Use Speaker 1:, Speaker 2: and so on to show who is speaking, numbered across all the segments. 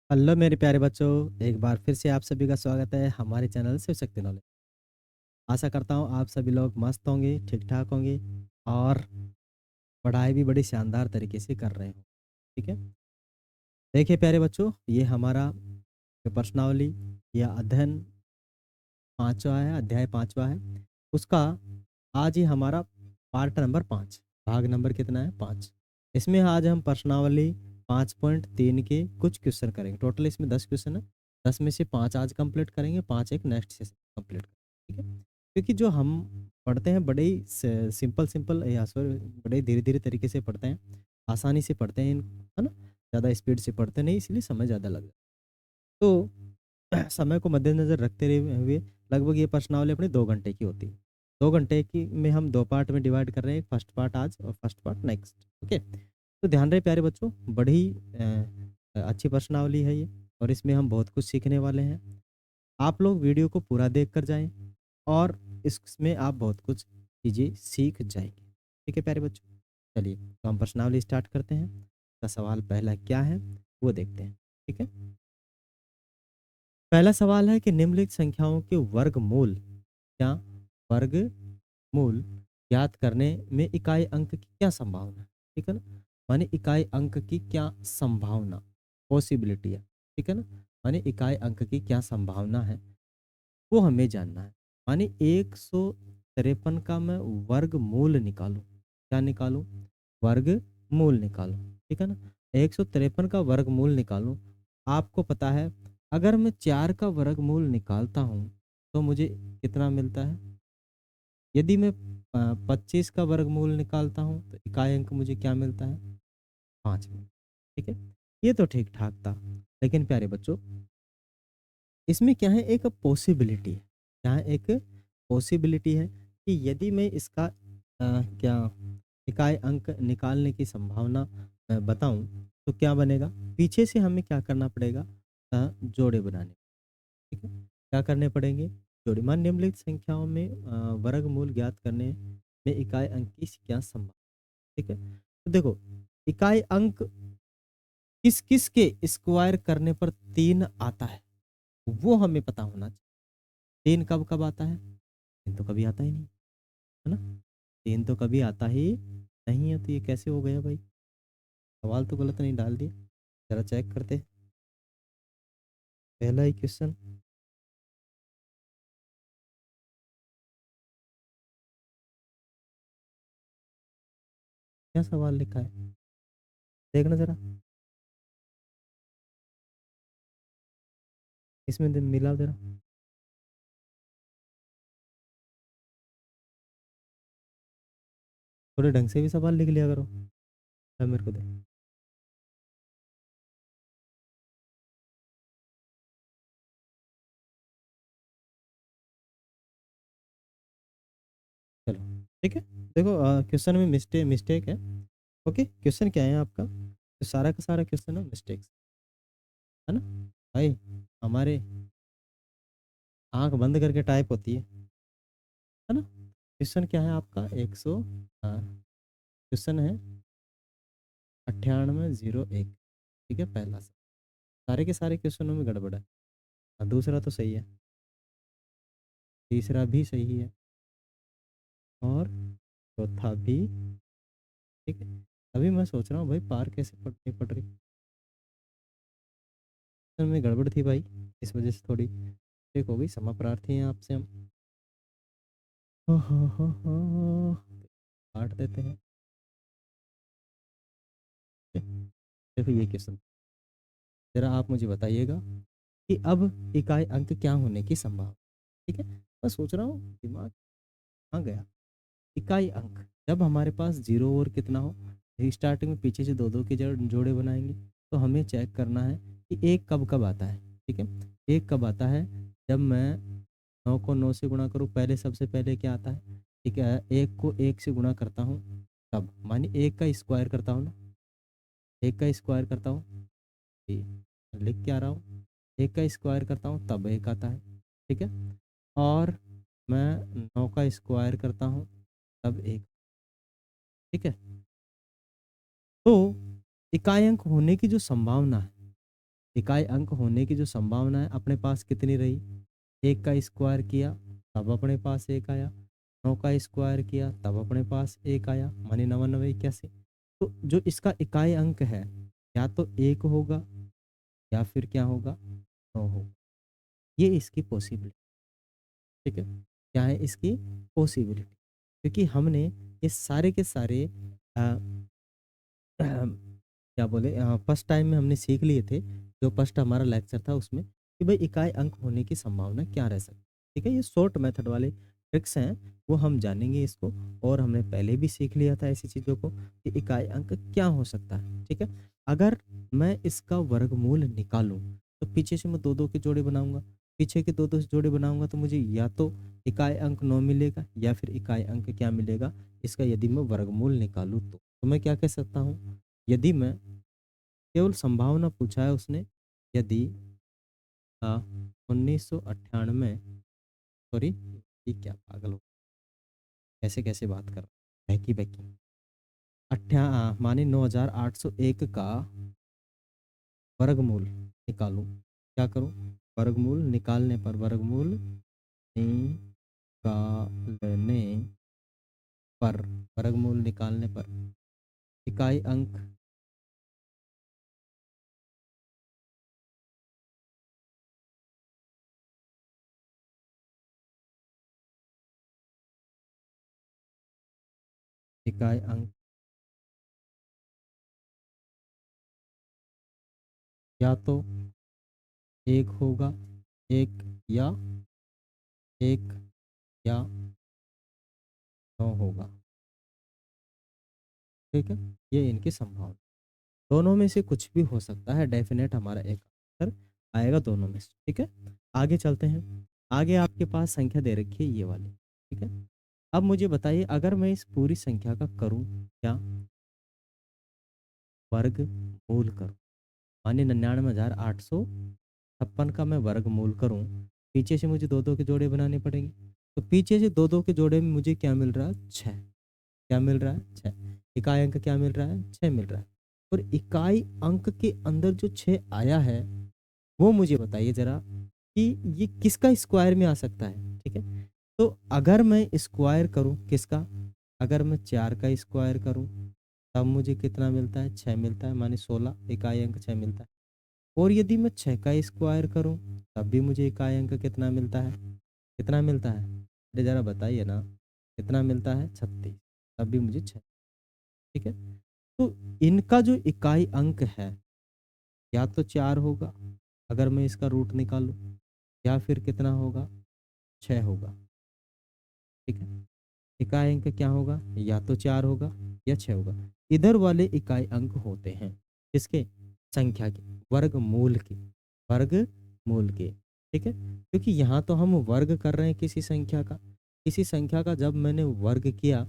Speaker 1: Hello मेरे प्यारे बच्चों, एक बार फिर से आप सभी का स्वागत है हमारे चैनल शिव शक्ति नॉलेज। आशा करता हूँ आप सभी लोग मस्त होंगे, ठीक-ठाक होंगे और पढ़ाई भी बड़ी शानदार तरीके से कर रहे हो। ठीक है? देखिए प्यारे बच्चों, ये हमारा जो प्रश्नावली या अध्ययन 5वां है, अध्याय 5वां है। उसका आज ही हमारा पार्ट नंबर 5, भाग नंबर कितना है? 5। इसमें आज हम प्रश्नावली 5.3 के कुछ क्वेश्चन करेंगे। टोटल इसमें 10 क्वेश्चन है। 10 में से 5 आज कंप्लीट करेंगे, 5 एक नेक्स्ट सेशन कंप्लीट करेंगे। ठीक है? क्योंकि जो हम पढ़ते हैं बड़े ही सिंपल सिंपल या सॉरी बड़े धीरे-धीरे तरीके से पढ़ते हैं, आसानी से पढ़ते हैं, है ना? ज़्यादा स्पीड से पढ़ते नहीं, इसलिए समय ज़्यादा लग जाता है। तो समय को मद्देनज़र रखते रहे हुए लगभग ये प्रश्नावली अपनी 2 घंटे की होती है। 2 घंटे की में हम 2 पार्ट में डिवाइड कर रहे हैं, फर्स्ट पार्ट आज और फर्स्ट पार्ट नेक्स्ट। ओके? तो ध्यान रहे प्यारे बच्चों, बड़ी अच्छी प्रश्नावली है ये और इसमें हम बहुत कुछ सीखने वाले हैं। आप लोग वीडियो को पूरा देख कर जाएँ और इसमें आप बहुत कुछ चीज़ें सीख जाएँगे। ठीक है प्यारे बच्चों? चलिए, तो हम प्रश्नावली स्टार्ट करते हैं। तो सवाल पहला क्या है, वो देखते हैं। ठीक है? पहला सवाल है कि निम्नलिखित संख्याओं के वर्गमूल या वर्गमूल ज्ञात करने में इकाई अंक की क्या संभावना है? ठीक है ना? माने इकाई अंक की क्या संभावना, पॉसिबिलिटी है। ठीक है ना? माने इकाई अंक की क्या संभावना है, वो हमें जानना है। माने 153 का मैं वर्गमूल निकालूं, क्या निकालूं? वर्गमूल निकालूं। ठीक है ना? 153 का वर्गमूल निकालूं। आपको पता है, अगर मैं 4 का वर्गमूल निकालता हूं तो मुझे कितना मिलता है? यदि मैं 25 का वर्गमूल निकालता हूं तो इकाई अंक मुझे क्या मिलता है? 5 मिलता है। ठीक है? ये तो ठीक ठाक था। लेकिन प्यारे बच्चों, इसमें क्या है, एक पॉसिबिलिटी है। क्या है? एक पॉसिबिलिटी है कि यदि मैं इसका क्या इकाई अंक निकालने की संभावना बताऊं तो क्या बनेगा? पीछे से हमें क्या करना पड़ेगा? जोड़े बनाने। ठीक है? क्या करने पड़ेंगे? जोड़े। मान निम्नलिखित संख्याओं में वर्गमूल ज्ञात करने में इकाई अंक की क्या संभावना? ठीक है? तो देखो, इकाई अंक किस किस के स्क्वायर करने पर 3 आता है, वो हमें पता होना चाहिए। 3 कब कब आता है? 3 तो कभी आता ही नहीं, है ना? 3 तो कभी आता ही नहीं है, तो ये कैसे हो गया भाई? सवाल तो गलत नहीं डाल दिया। जरा चेक करते हैं। पहला ही क्वेश्चन, क्या सवाल लिखा है? देखना जरा, इसमें मिला जरा, थोड़े ढंग से भी सवाल लिख लिया करो। मेरे को दे। चलो, ठीक है। देखो, क्वेश्चन में मिस्टेक है। ओके, क्वेश्चन क्या है आपका? तो सारा का सारा क्वेश्चन है मिस्टेक्स, है ना भाई? हमारे आंख बंद करके टाइप होती है ना? क्वेश्चन क्या है आपका? 100, क्वेश्चन है 9801। ठीक है, पहला सारे के सारे क्वेश्चनों में गड़बड़ है। दूसरा तो सही है, तीसरा भी सही है और चौथा भी। ठीक है, अभी मैं सोच रहा हूँ भाई पार कैसे नहीं पड़ रही, में गड़बड़ थी भाई, इस वजह से थोड़ी ठीक हो गई। क्षमा प्रार्थी हैं आपसे हम। काट देते हैं। देखो ये क्वेश्चन, जरा आप मुझे बताइएगा कि अब इकाई अंक क्या होने की संभावना। ठीक है, मैं सोच रहा हूँ, दिमाग कहाँ गया? इकाई अंक जब हमारे पास जीरो और कितना हो, स्टार्टिंग में पीछे से दो दो के जोड़े बनाएंगे, तो हमें चेक करना है कि एक कब कब आता है। ठीक है, एक कब आता है? जब मैं 9 को 9 से गुणा करूँ, पहले सबसे पहले क्या आता है? ठीक है, एक को एक से गुणा करता हूँ तब, मानी एक का स्क्वायर करता हूँ ना, एक का स्क्वायर करता हूँ, लिख के आ रहा हूँ, एक का स्क्वायर करता हूँ तब एक आता है। ठीक है, और मैं 9 का स्क्वायर करता हूँ तब एक। ठीक है, तो इकाई अंक होने की जो संभावना है इकाई अंक होने की जो संभावना है अपने पास कितनी रही? 1 का स्क्वायर किया तब अपने पास 1 आया, 9 का स्क्वायर किया तब अपने पास 1 आया, माने 99 81। तो जो इसका इकाई अंक है, या तो 1 होगा या फिर क्या होगा? 9 होगा। ये इसकी पॉसिबिलिटी, ठीक है? क्या है इसकी पॉसिबिलिटी? क्योंकि हमने ये सारे के सारे अ क्या बोले फर्स्ट टाइम में हमने सीख लिए थे, जो फर्स्ट हमारा लेक्चर था उसमें, कि भाई इकाई अंक होने की संभावना क्या रह सकती है। ठीक है, ये शॉर्ट मेथड वाले ट्रिक्स हैं, वो हम जानेंगे इसको। और हमने पहले भी सीख लिया था ऐसी चीज़ों को कि इकाई अंक क्या हो सकता है। ठीक है, अगर मैं इसका वर्गमूल निकालूं तो पीछे से मैं दो दो के जोड़े बनाऊंगा, पीछे के दो दो से जोड़े बनाऊंगा, तो मुझे या तो इकाई अंक 9 मिलेगा या फिर इकाई अंक क्या मिलेगा इसका, यदि मैं वर्गमूल निकालूं तो मैं क्या कह सकता हूँ? यदि मैं केवल संभावना पूछा है उसने, यदि 1998, सॉरी ये क्या पागल हो, कैसे कैसे बात कर रहा है, बैकी बैकी माने 9801 का वर्गमूल निकालूं, क्या करूं? वर्गमूल निकालने पर, वर्गमूल निकालने पर, वर्गमूल निकालने पर इकाई अंक, इकाई अंक या तो एक होगा, एक या एक या 9 होगा। ठीक है, ये इनकी संभावना, दोनों में से कुछ भी हो सकता है, डेफिनेट हमारा एक आंसर आएगा दोनों में से। ठीक है, आगे चलते हैं। आगे आपके पास संख्या दे रखी है ये वाली। ठीक है, अब मुझे बताइए, अगर मैं इस पूरी संख्या का करूं क्या? वर्ग मूल करूं, मानिए 99,856 का मैं वर्ग मूल करूं, पीछे से मुझे दो दो के जोड़े बनाने पड़ेंगे, तो पीछे से दो दो के जोड़े में मुझे क्या मिल रहा है? 6। क्या मिल रहा है? 6। इकाई अंक क्या मिल रहा है? 6 मिल रहा है। और इकाई अंक के अंदर जो 6 आया है, वो मुझे बताइए जरा कि ये किसका स्क्वायर में आ सकता है। ठीक है, तो अगर मैं स्क्वायर करूं किसका, अगर मैं 4 का स्क्वायर करूं तब मुझे कितना मिलता है? 6 मिलता है, माने 16, इकाई अंक 6 मिलता है। और यदि मैं 6 का स्क्वायर करूं तब भी मुझे इकाई अंक कितना मिलता है? कितना मिलता है? अरे जरा बताइए ना, कितना मिलता है? 36, तब भी मुझे 6। ठीक है, तो इनका जो इकाई अंक है, या तो 4 होगा अगर मैं इसका रूट निकालूं, या फिर कितना होगा? 6 होगा। ठीक है, इकाई अंक क्या होगा? या तो 4 होगा या 6 होगा। इधर वाले इकाई अंक होते हैं किसके? संख्या के, वर्गमूल के, वर्गमूल के। ठीक है, क्योंकि यहाँ तो हम वर्ग कर रहे हैं किसी संख्या का, किसी संख्या का जब मैंने वर्ग किया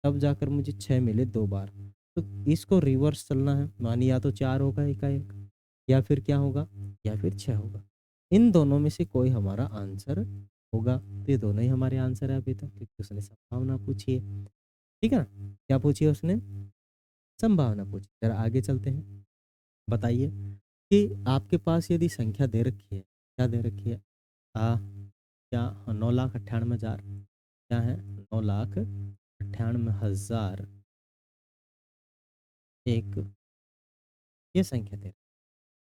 Speaker 1: तब जाकर मुझे 6 मिले 2 बार। तो इसको रिवर्स चलना है, मानिए या तो 4 होगा इकाई अंक, या फिर क्या होगा? या फिर 6 होगा। इन दोनों में से कोई हमारा आंसर होगा। तो ये दोनों ही हमारे आंसर है अभी तक, क्योंकि उसने संभावना पूछी है। ठीक है ना, क्या पूछी है उसने? संभावना पूछी। जरा आगे चलते हैं, बताइए कि आपके पास यदि संख्या दे रखी है, क्या दे रखी है? क्या 9,98,000, क्या है? 9,98,000 एक, ये संख्या दे,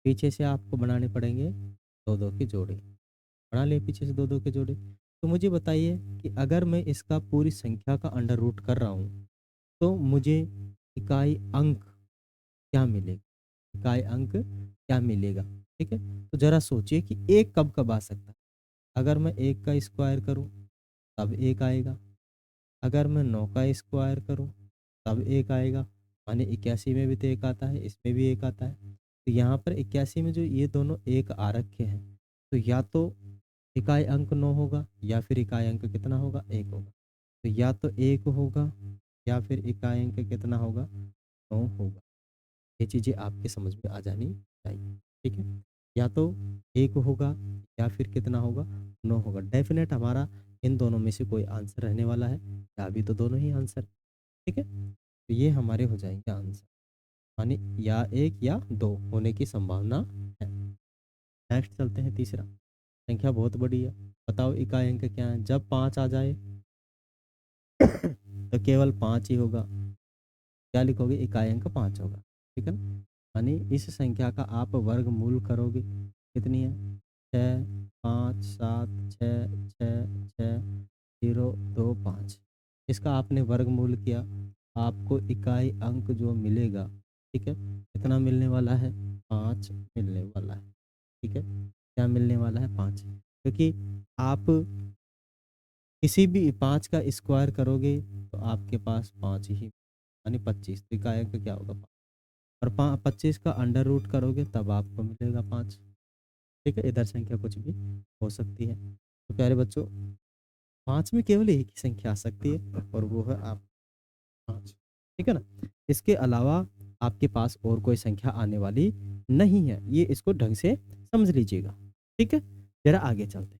Speaker 1: पीछे से आपको बनाने पड़ेंगे दो दो के जोड़े, बना लिए पीछे से दो दो के जोड़े। तो मुझे बताइए कि अगर मैं इसका पूरी संख्या का अंडर रूट कर रहा हूँ तो मुझे इकाई अंक क्या मिलेगा? इकाई अंक क्या मिलेगा? ठीक है, तो जरा सोचिए कि एक कब कब आ सकता है। अगर मैं एक का स्क्वायर करूं तब एक आएगा, अगर मैं 9 का स्क्वायर करूं तब एक आएगा, माने 81 में भी तो एक आता है, इसमें भी एक आता है। तो यहाँ पर 81 में जो ये दोनों एक आ रखे हैं, तो या तो इकाई अंक 9 होगा या फिर इकाई अंक कितना होगा? 1 होगा। तो या तो 1 होगा या फिर इकाई अंक कितना होगा? 9 होगा। ये चीज़ें आपके समझ में आ जानी चाहिए। ठीक है, या तो 1 होगा या फिर कितना होगा? 9 होगा। डेफिनेट हमारा इन दोनों में से कोई आंसर रहने वाला है, या अभी तो दोनों ही आंसर। ठीक है, तो ये हमारे हो जाएंगे आंसर, यानी या 1 या 2 होने की संभावना है। नेक्स्ट चलते हैं तीसरा। संख्या बहुत बड़ी है, बताओ इकाई अंक क्या है? जब 5 आ जाए तो केवल 5 ही होगा। क्या लिखोगे? इकाई अंक 5 होगा। ठीक है ना? यानी इस संख्या का आप वर्गमूल करोगे, कितनी है? 6, 5, 7, 6, 6, 6, 0, 2, 5। इसका आपने वर्गमूल किया, आपको इकाई अंक जो मिलेगा, ठीक है, कितना मिलने वाला है? 5 मिलने वाला है। ठीक है, क्या मिलने वाला है? 5। क्योंकि आप किसी भी 5 का स्क्वायर करोगे तो आपके पास 5 ही, यानी 25। तो इकाई अंक क्या होगा? 5। और 25 का अंडर रूट करोगे तब आपको मिलेगा 5। ठीक है, इधर संख्या कुछ भी हो सकती है। तो प्यारे बच्चों, 5 में केवल एक ही संख्या आ सकती है और वो है आप 5। ठीक है ना? इसके अलावा आपके पास और कोई संख्या आने वाली नहीं है। ये इसको ढंग से समझ लीजिएगा। ठीक है, जरा आगे चलते हैं।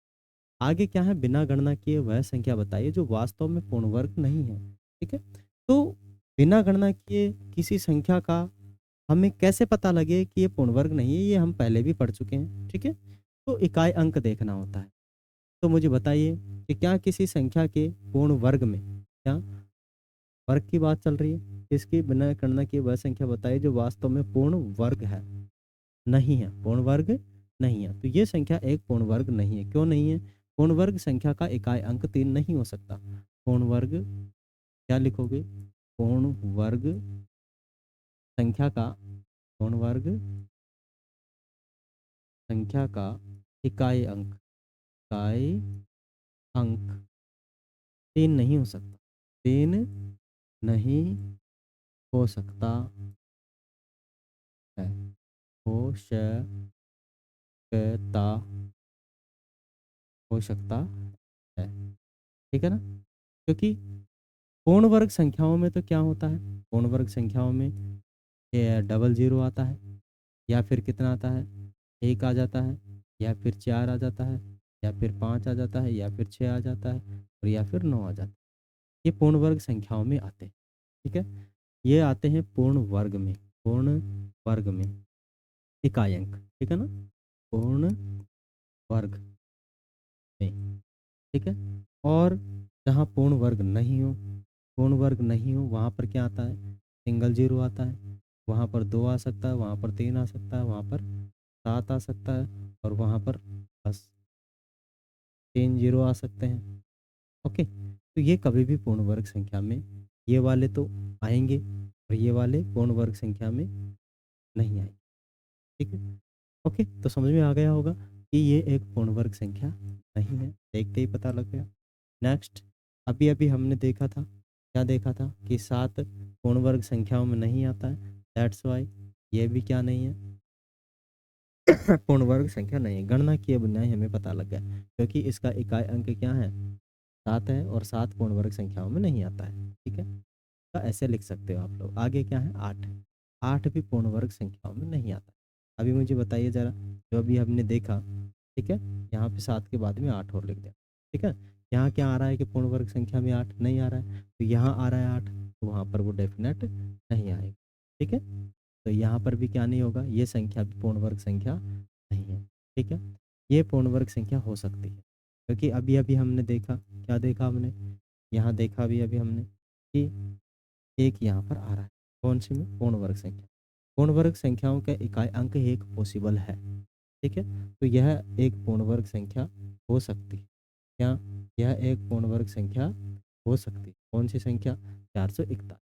Speaker 1: आगे क्या है? बिना गणना किए वह संख्या बताइए जो वास्तव में पूर्ण वर्ग नहीं है। ठीक है, तो बिना गणना किए किसी संख्या का हमें कैसे पता लगे कि ये पूर्ण वर्ग नहीं है? ये हम पहले भी पढ़ चुके हैं। ठीक है, तो इकाई अंक देखना होता है। तो मुझे बताइए कि क्या किसी संख्या के पूर्ण वर्ग में, क्या वर्ग की बात चल रही है, इसकी बिना गणना किए वह संख्या बताइए जो वास्तव में पूर्ण वर्ग है? नहीं है, पूर्ण वर्ग नहीं है। तो ये संख्या एक पूर्ण वर्ग नहीं है। क्यों नहीं है? पूर्ण वर्ग संख्या का इकाई अंक 3 नहीं हो सकता। पूर्ण वर्ग, क्या लिखोगे? पूर्ण वर्ग संख्या का, पूर्ण वर्ग संख्या का इकाई अंक, इकाई अंक 3 नहीं हो सकता। 3 नहीं हो सकता है, हो सकता, हो सकता है। ठीक है ना? क्योंकि पूर्ण वर्ग संख्याओं में तो क्या होता है? पूर्ण वर्ग संख्याओं में ये डबल जीरो आता है, या फिर कितना आता है? 1 आ जाता है, या फिर 4 आ जाता है, या फिर 5 आ जाता है, या फिर 6 आ जाता है, और या फिर 9 आ जाता है। ये पूर्ण वर्ग संख्याओं में आते हैं। ठीक है, ये आते हैं पूर्ण वर्ग में, पूर्ण वर्ग में इकाई अंक। ठीक है ना? पूर्ण वर्ग में। ठीक है, और जहाँ पूर्ण वर्ग नहीं हो, पूर्ण वर्ग नहीं हो, वहाँ पर क्या आता है? सिंगल जीरो आता है। वहाँ पर 2 आ सकता है, वहाँ पर 3 आ सकता है, वहाँ पर 7 आ सकता है, और वहाँ पर बस 3 जीरो आ सकते हैं। ओके, तो ये कभी भी पूर्ण वर्ग संख्या में, ये वाले तो आएंगे और ये वाले पूर्ण वर्ग संख्या में नहीं आएंगे। ठीक है, ओके, तो समझ में आ गया होगा कि ये एक पूर्ण वर्ग संख्या नहीं है, देखते ही पता लग गया। नेक्स्ट, अभी अभी हमने देखा था, क्या देखा था? कि 7 पूर्ण वर्ग संख्याओं में नहीं आता है। दैट्स वाई ये भी क्या नहीं है? पूर्ण वर्ग संख्या नहीं है। गणना किए बिना ही हमें पता लग गया, क्योंकि इसका इकाई अंक क्या है? 7 है, और 7 पूर्ण वर्ग संख्याओं में नहीं आता है। ठीक है, तो ऐसे लिख सकते हो आप लोग। आगे क्या है? 8। 8 भी पूर्ण वर्ग संख्याओं में नहीं आता। अभी मुझे बताइए ज़रा, जो अभी हमने देखा, ठीक है, यहाँ पे 7 के बाद में 8 और लिख दिया। ठीक है, यहाँ क्या आ रहा है कि पूर्ण वर्ग संख्या में 8 नहीं आ रहा है, तो यहाँ आ रहा है 8, तो वहाँ पर वो डेफिनेट नहीं आएगा। ठीक है, तो यहाँ पर भी क्या नहीं होगा? ये संख्या भी पूर्ण वर्ग संख्या नहीं है। ठीक है, ये पूर्ण वर्ग संख्या हो सकती है, क्योंकि अभी अभी हमने देखा, क्या देखा हमने? यहाँ देखा अभी अभी हमने कि एक यहाँ पर आ रहा है, कौन सी में? पूर्ण वर्ग संख्या। पूर्ण वर्ग संख्याओं का इकाई अंक एक पॉसिबल है। ठीक है, तो यह एक पूर्ण वर्ग संख्या हो सकती है। क्या यह एक पूर्ण वर्ग संख्या हो सकती है? कौन सी संख्या? 441।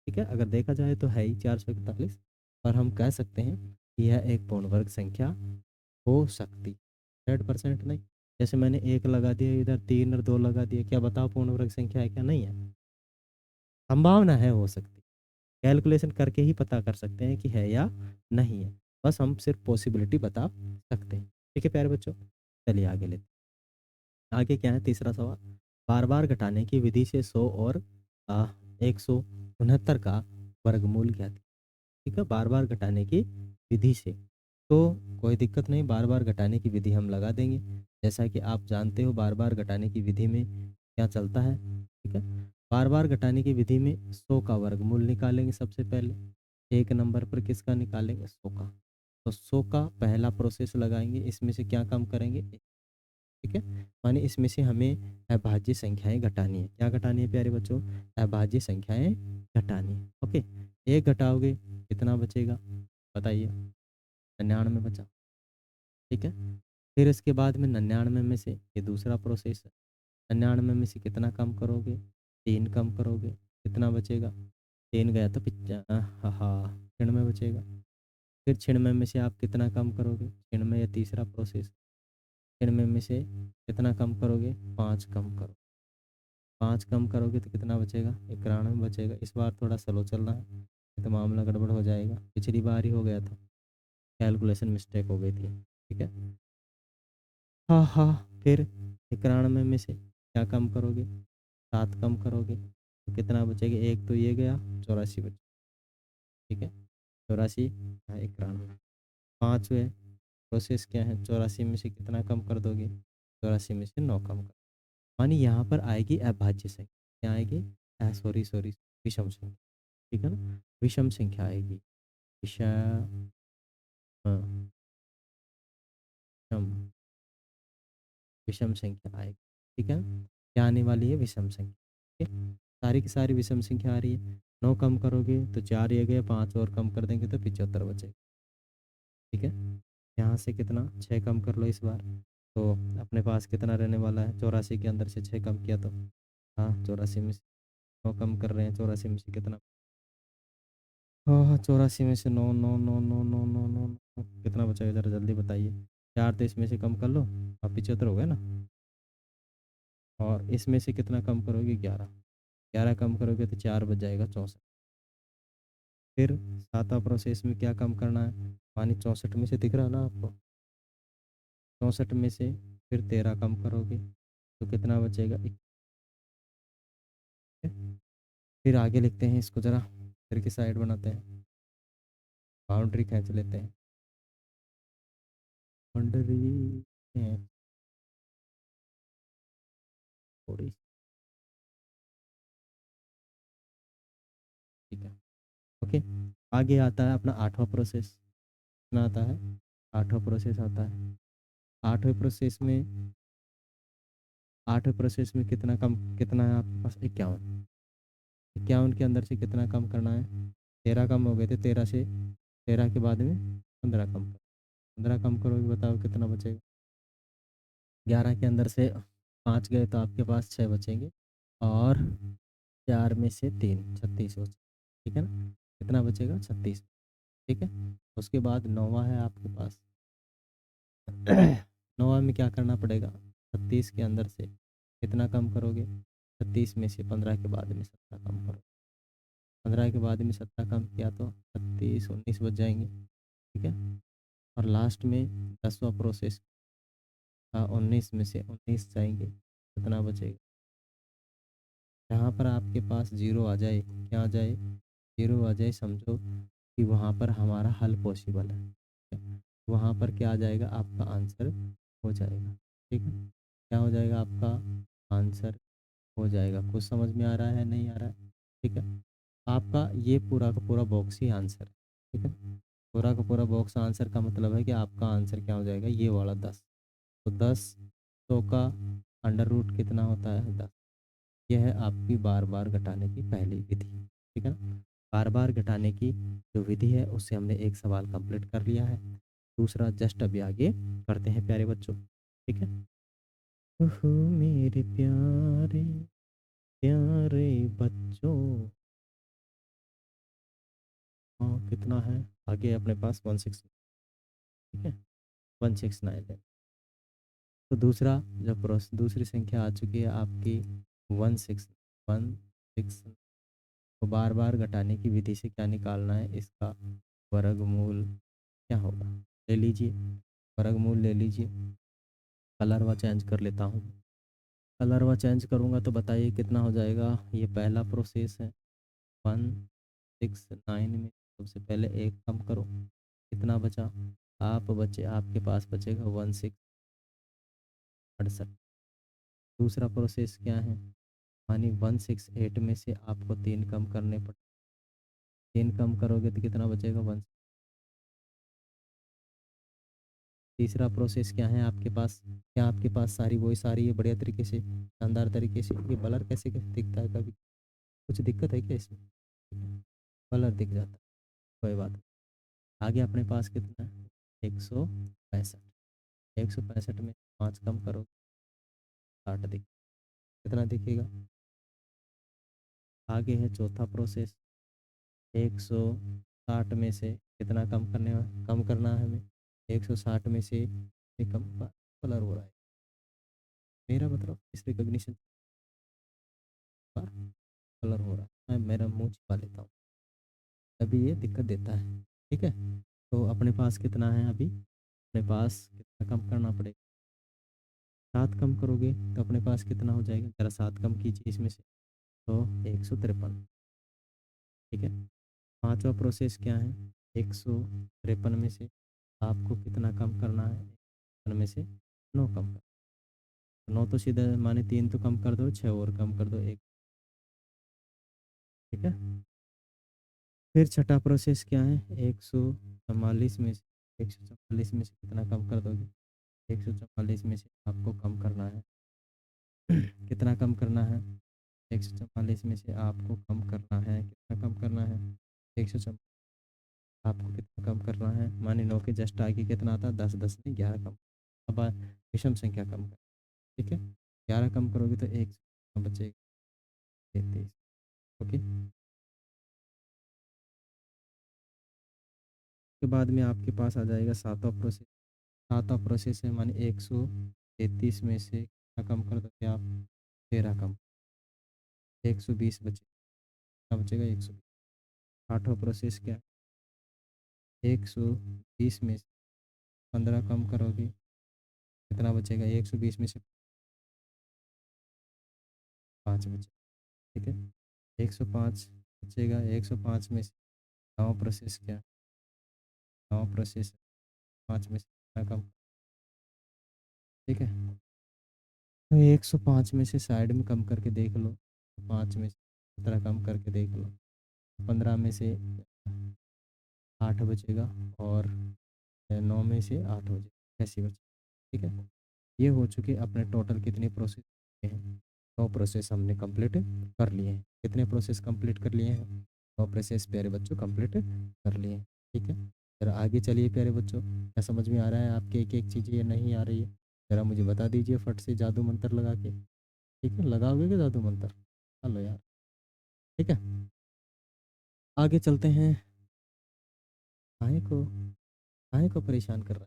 Speaker 1: ठीक है, अगर देखा जाए तो है ही 441, और हम कह सकते हैं कि यह एक पूर्ण वर्ग संख्या हो सकती, 100% नहीं। जैसे मैंने 1 लगा दिया इधर, 3 और 2 लगा दिया, क्या बताओ पूर्ण वर्ग संख्या है क्या? नहीं है, संभावना है, हो सकती। कैलकुलेशन करके ही पता कर सकते हैं कि है या नहीं है, बस हम सिर्फ पॉसिबिलिटी बता सकते हैं। ठीक है प्यारे बच्चों, चलिए आगे लेते हैं। आगे क्या है? तीसरा सवाल, बार बार घटाने की विधि से 100 और 169 का वर्गमूल ज्ञात कीजिए। ठीक है, बार बार घटाने की विधि से, तो कोई दिक्कत नहीं, बार बार घटाने की विधि हम लगा देंगे। जैसा कि आप जानते हो, बार बार घटाने की विधि में क्या चलता है? ठीक है, बार बार घटाने की विधि में 100 का वर्गमूल निकालेंगे सबसे पहले। एक नंबर पर किसका निकालेंगे? 100 का। तो 100 का पहला प्रोसेस लगाएंगे, इसमें से क्या कम करेंगे, ठीक है। माने इसमें से हमें अभाज्य संख्याएं घटानी है। क्या घटानी है प्यारे बच्चों, अभाज्य संख्याएं घटानी है। ओके, एक घटाओगे कितना बचेगा बताइए, 99 बचा, ठीक है। फिर इसके बाद में 99 में से ये दूसरा प्रोसेस है, 99 में से कितना कम करोगे, 3 कम करोगे, कितना बचेगा, 3 गया तो हाँ हाँ 96 बचेगा। फिर 96 में से आप कितना कम करोगे, 96 या तीसरा प्रोसेस, 96 में से कितना कम करोगे, 5 कम करो, 5 कम करोगे तो कितना बचेगा, 91 बचेगा। इस बार थोड़ा स्लो चलना है, नहीं तो मामला गड़बड़ हो जाएगा, पिछली बार ही हो गया था, कैलकुलेशन मिस्टेक हो गई थी, ठीक है। हाँ हाँ, फिर 91 में से क्या कम करोगे, 7 कम करोगे तो कितना बचेगा, एक तो ये गया, 84 बचे, ठीक है। 84, हाँ 91, पाँचवें प्रोसेस क्या है, 84 में से कितना कम कर दोगे, 84 में से 9 कम कर, मानी यहाँ पर आएगी अभाज्य संख्या, क्या आएगी, सॉरी सॉरी, विषम संख्या, ठीक है ना, विषम संख्या आएगी, विषम, विषम, विषम संख्या आएगी, ठीक है। क्या आने वाली है, विषम संख्या, ठीक है। सारी की सारी विषम संख्या आ रही है, 9 कम करोगे तो 4 ये गए, 5 और कम कर देंगे तो 75 बचेगा, ठीक है। यहाँ से कितना, 6 कम कर लो इस बार, तो अपने पास कितना रहने वाला है, 84 के अंदर से 6 कम किया तो, हाँ 84 में से 9 कम कर रहे हैं, 84 में से कितना, हाँ हाँ 84 में से 9 9 9 9 9 9 9 कितना बचेगा ज़रा जल्दी बताइए, 4 तो इसमें से कम कर लो, अब 75 हो गए ना, और इसमें से कितना कम करोगे, 11, 11 कम करोगे तो 4 बच जाएगा, 64। फिर सातवां प्रोसेस में क्या कम करना है, पानी 64 में से दिख रहा है ना आपको, 64 में से फिर 13 कम करोगे तो कितना बचेगा, 21। फिर आगे लिखते हैं इसको, ज़रा फिर की साइड बनाते हैं, बाउंड्री खींच लेते हैं, बाउंड्री थोड़ी, ठीक है। ओके, आगे आता है अपना आठवां प्रोसेस, कितना आता है, आठवां प्रोसेस आता है, आठवें प्रोसेस में, आठवें प्रोसेस में कितना कम, कितना है आपके पास, 51, 51 के अंदर से कितना कम करना है, 13 कम हो गए थे, 13 से, 13 के बाद में 15 कम कर, 15 कम करोगे बताओ कितना बचेगा, 11 के अंदर से 5 गए तो आपके पास 6 बचेंगे, और 4 में से 3, 36 बचे, ठीक है ना, कितना बचेगा, 36, ठीक है। उसके बाद नौवा है आपके पास, नौवा में क्या करना पड़ेगा, 36 के अंदर से कितना कम करोगे, 36 में से 15 के बाद में 17 कम करो, 15 के बाद में 17 कम किया तो 36, 19 बच जाएंगे, ठीक है। और लास्ट में 10वां प्रोसेस, हाँ 19 में से 19 जाएंगे, कितना बचेगा, जहाँ पर आपके पास जीरो आ जाए, क्या आ जाए, जीरो आ जाए, समझो कि वहाँ पर हमारा हल पॉसिबल है, ठीक है? वहाँ पर क्या आ जाएगा, आपका आंसर हो जाएगा, ठीक है। क्या हो जाएगा, आपका आंसर हो जाएगा। कुछ समझ में आ रहा है, नहीं आ रहा है, ठीक है। आपका ये पूरा का पूरा बॉक्स ही आंसर है, ठीक है। पूरा का पूरा बॉक्स आंसर का मतलब है कि आपका आंसर क्या हो जाएगा, ये वाला 10, तो 10, 100 का अंडर रूट कितना होता है, 10। यह है आपकी बार बार घटाने की पहली विधि, ठीक है ना। बार बार घटाने की जो विधि है उससे हमने एक सवाल कंप्लीट कर लिया है, दूसरा जस्ट अभी आगे करते हैं प्यारे बच्चों, ठीक है। ओहो मेरे प्यारे प्यारे बच्चों, हाँ कितना है आगे अपने पास, 160, ठीक है, 169 है। तो दूसरा जो दूसरी संख्या आ चुकी है आपकी 16, तो बार बार घटाने की विधि से क्या निकालना है, इसका वर्गमूल क्या होगा, ले लीजिए, वर्गमूल ले लीजिए। कलर व चेंज कर लेता हूँ, कलर व चेंज करूँगा तो बताइए कितना हो जाएगा, ये पहला प्रोसेस है, 169 में सबसे पहले एक कम करो, कितना बचा, आप बचे, आपके पास बचेगा 1668। दूसरा प्रोसेस क्या है, यानी 168 में से आपको 3 कम करने पड़े, 3 कम करोगे तो कितना बचेगा, 1, तीसरा प्रोसेस क्या है आपके पास? क्या आपके पास सारी वॉइस आ रही है बढ़िया तरीके से, शानदार तरीके से? ये ब्लर कैसे कैसे दिखता है कभी? कुछ दिक्कत है क्या इसमें? ठीक है, ब्लर दिख जाता है, कोई बात नहीं। आगे अपने पास कितना है? 165। 165 में 5 कम करो, 60 दिख, कितना दिखेगा? आगे है चौथा प्रोसेस। 160 में से कितना कम करना है हमें? 160 में से कम कलर हो रहा है मेरा, मतलब इस रिकॉग्निशन का कलर हो रहा है। मैं मेरा मुंह छिपा लेता हूँ, तभी ये दिक्कत देता है। ठीक है, तो अपने पास कितना है अभी? अपने पास कितना कम करना पड़ेगा? 7 कम करोगे तो अपने पास कितना हो जाएगा? जरा 7 कम कीजिए इसमें से, तो 153। ठीक है, पांचवा प्रोसेस क्या है? 153 में से आपको कितना कम करना है? 153 में से 9 कम कर, 9 तो सीधा माने 3 तो कम कर दो, 6 और कम कर दो, 1। ठीक है, फिर छठा प्रोसेस क्या है? 144 में से 144 में से कितना कम कर दोगे? 144 में से आपको कम करना है कितना कम करना है? 144 में से आपको कम करना है, कितना कम करना है? 144 आपको कितना कम करना है? माने 9 के जस्ट आगे कितना आता है? 10, 10 नहीं 11 कम। अब विषम संख्या कम कर। ठीक है, 11 कम करोगे तो एक बचेगा 33। ओके, उसके बाद में आपके पास आ जाएगा सातवां प्रोसेस। सातवां प्रोसेस है माने 133 में से कितना कम कर दोगे आप? 13 कम, 120 बचे, कितना बचेगा? 120। आठवां प्रोसेस क्या? 120 में से 15 कम करोगे, कितना बचेगा? 120 में से 5 बचे। ठीक है, 105 बचेगा। 105 में से नवा प्रोसेस क्या? नवा प्रोसेस 5 में से कितना कम? ठीक है, तो 105 में से साइड में कम करके देख लो, 5 में से 17 कम करके देख लो, 15 में से 8 बचेगा, और 9 में से 8 हो जाए, ऐसी बचे। ठीक है, ये हो चुके अपने टोटल कितने प्रोसेस हैं? 9 प्रोसेस हमने कंप्लीट कर लिए हैं। कितने प्रोसेस कंप्लीट कर लिए हैं? 9 प्रोसेस प्यारे बच्चों कंप्लीट कर लिए हैं। ठीक है, जरा आगे चलिए प्यारे बच्चों, क्या समझ में आ रहा है आपके? एक एक चीज़ें ये नहीं आ रही है, जरा मुझे बता दीजिए फट से जादू मंत्र लगा के। ठीक है, लगाओगे क्या जादू मंत्र? हेलो यार। ठीक है, आगे चलते हैं। काहे को काहे को परेशान कर रहा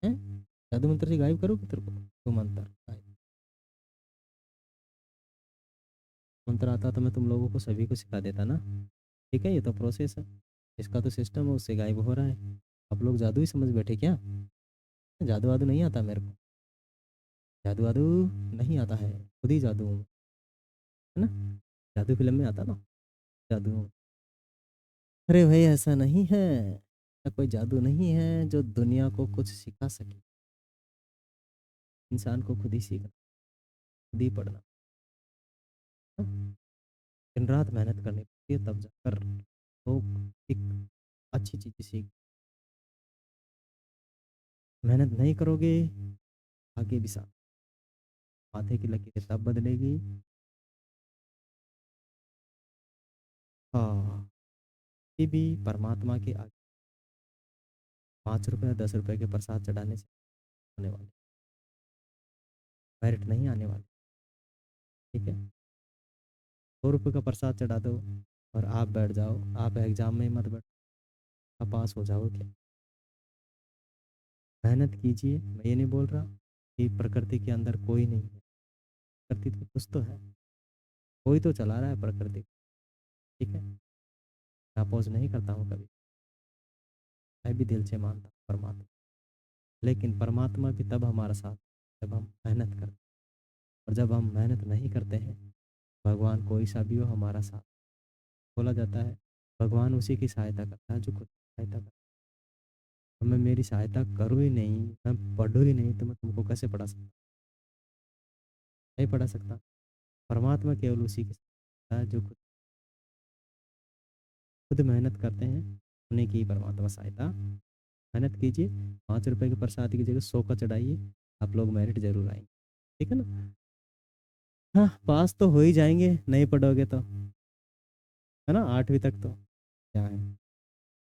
Speaker 1: है हैं? जादू मंत्र से गायब करोगे तेरे को तो मंत्र मंत्र आता तो मैं तुम लोगों को सभी को सिखा देता ना। ठीक है, ये तो प्रोसेस है, इसका तो सिस्टम है, उससे गायब हो रहा है। आप लोग जादू ही समझ बैठे क्या? जादू वादू नहीं आता मेरे को, जादू वादू नहीं आता है, खुद ही जादू हूँ, है ना? जादू फिल्म में आता ना, जादू हूँ। अरे भाई ऐसा नहीं है, ऐसा कोई जादू नहीं है जो दुनिया को कुछ सिखा सके। इंसान को खुद ही सीखना, खुद ही पढ़ना, दिन रात मेहनत करनी पड़ती है, तब जाकर लोग एक अच्छी चीज़ सीख। मेहनत नहीं करोगे, आगे भी साथ, माथे की लकीरें तब बदलेगी। हाँ, ये भी परमात्मा के आगे 5 रुपये 10 रुपये के प्रसाद चढ़ाने से होने वाले, मेरिट नहीं आने वाले। ठीक है, 100 रुपये का प्रसाद चढ़ा दो और आप बैठ जाओ, आप एग्जाम में मत बैठ, आप पास हो जाओ क्या? मेहनत कीजिए, मैं ये नहीं बोल रहा कि प्रकृति के अंदर कोई नहीं है, प्रकृति तो कुछ तो है, कोई तो चला रहा है प्रकृति। ठीक है, मैं अपोज नहीं करता हूँ कभी, मैं भी दिल से मानता हूँ परमात्मा, लेकिन परमात्मा भी तब हमारा साथ जब हम मेहनत करते हैं, और जब हम मेहनत नहीं करते हैं, भगवान कोई सा भी हो हमारा साथ, बोला जाता है भगवान उसी की सहायता करता है जो खुद की सहायता करता है। मैं मेरी सहायता करूँ ही नहीं, मैं पढ़ूँ ही नहीं, तो मैं तुमको कैसे पढ़ा सकता? नहीं पढ़ा सकता। परमात्मा केवल उसी की सहायता है जो खुद खुद मेहनत करते हैं, उन्हीं की परमात्मा सहायता। मेहनत कीजिए, 5 रुपए के प्रसाद की जगह 100 का चढ़ाइए, आप लोग मेरिट जरूर आएंगे। ठीक है ना? हाँ, पास तो हो ही जाएंगे नहीं पढ़ोगे तो, है ना? 8वीं तक तो क्या है,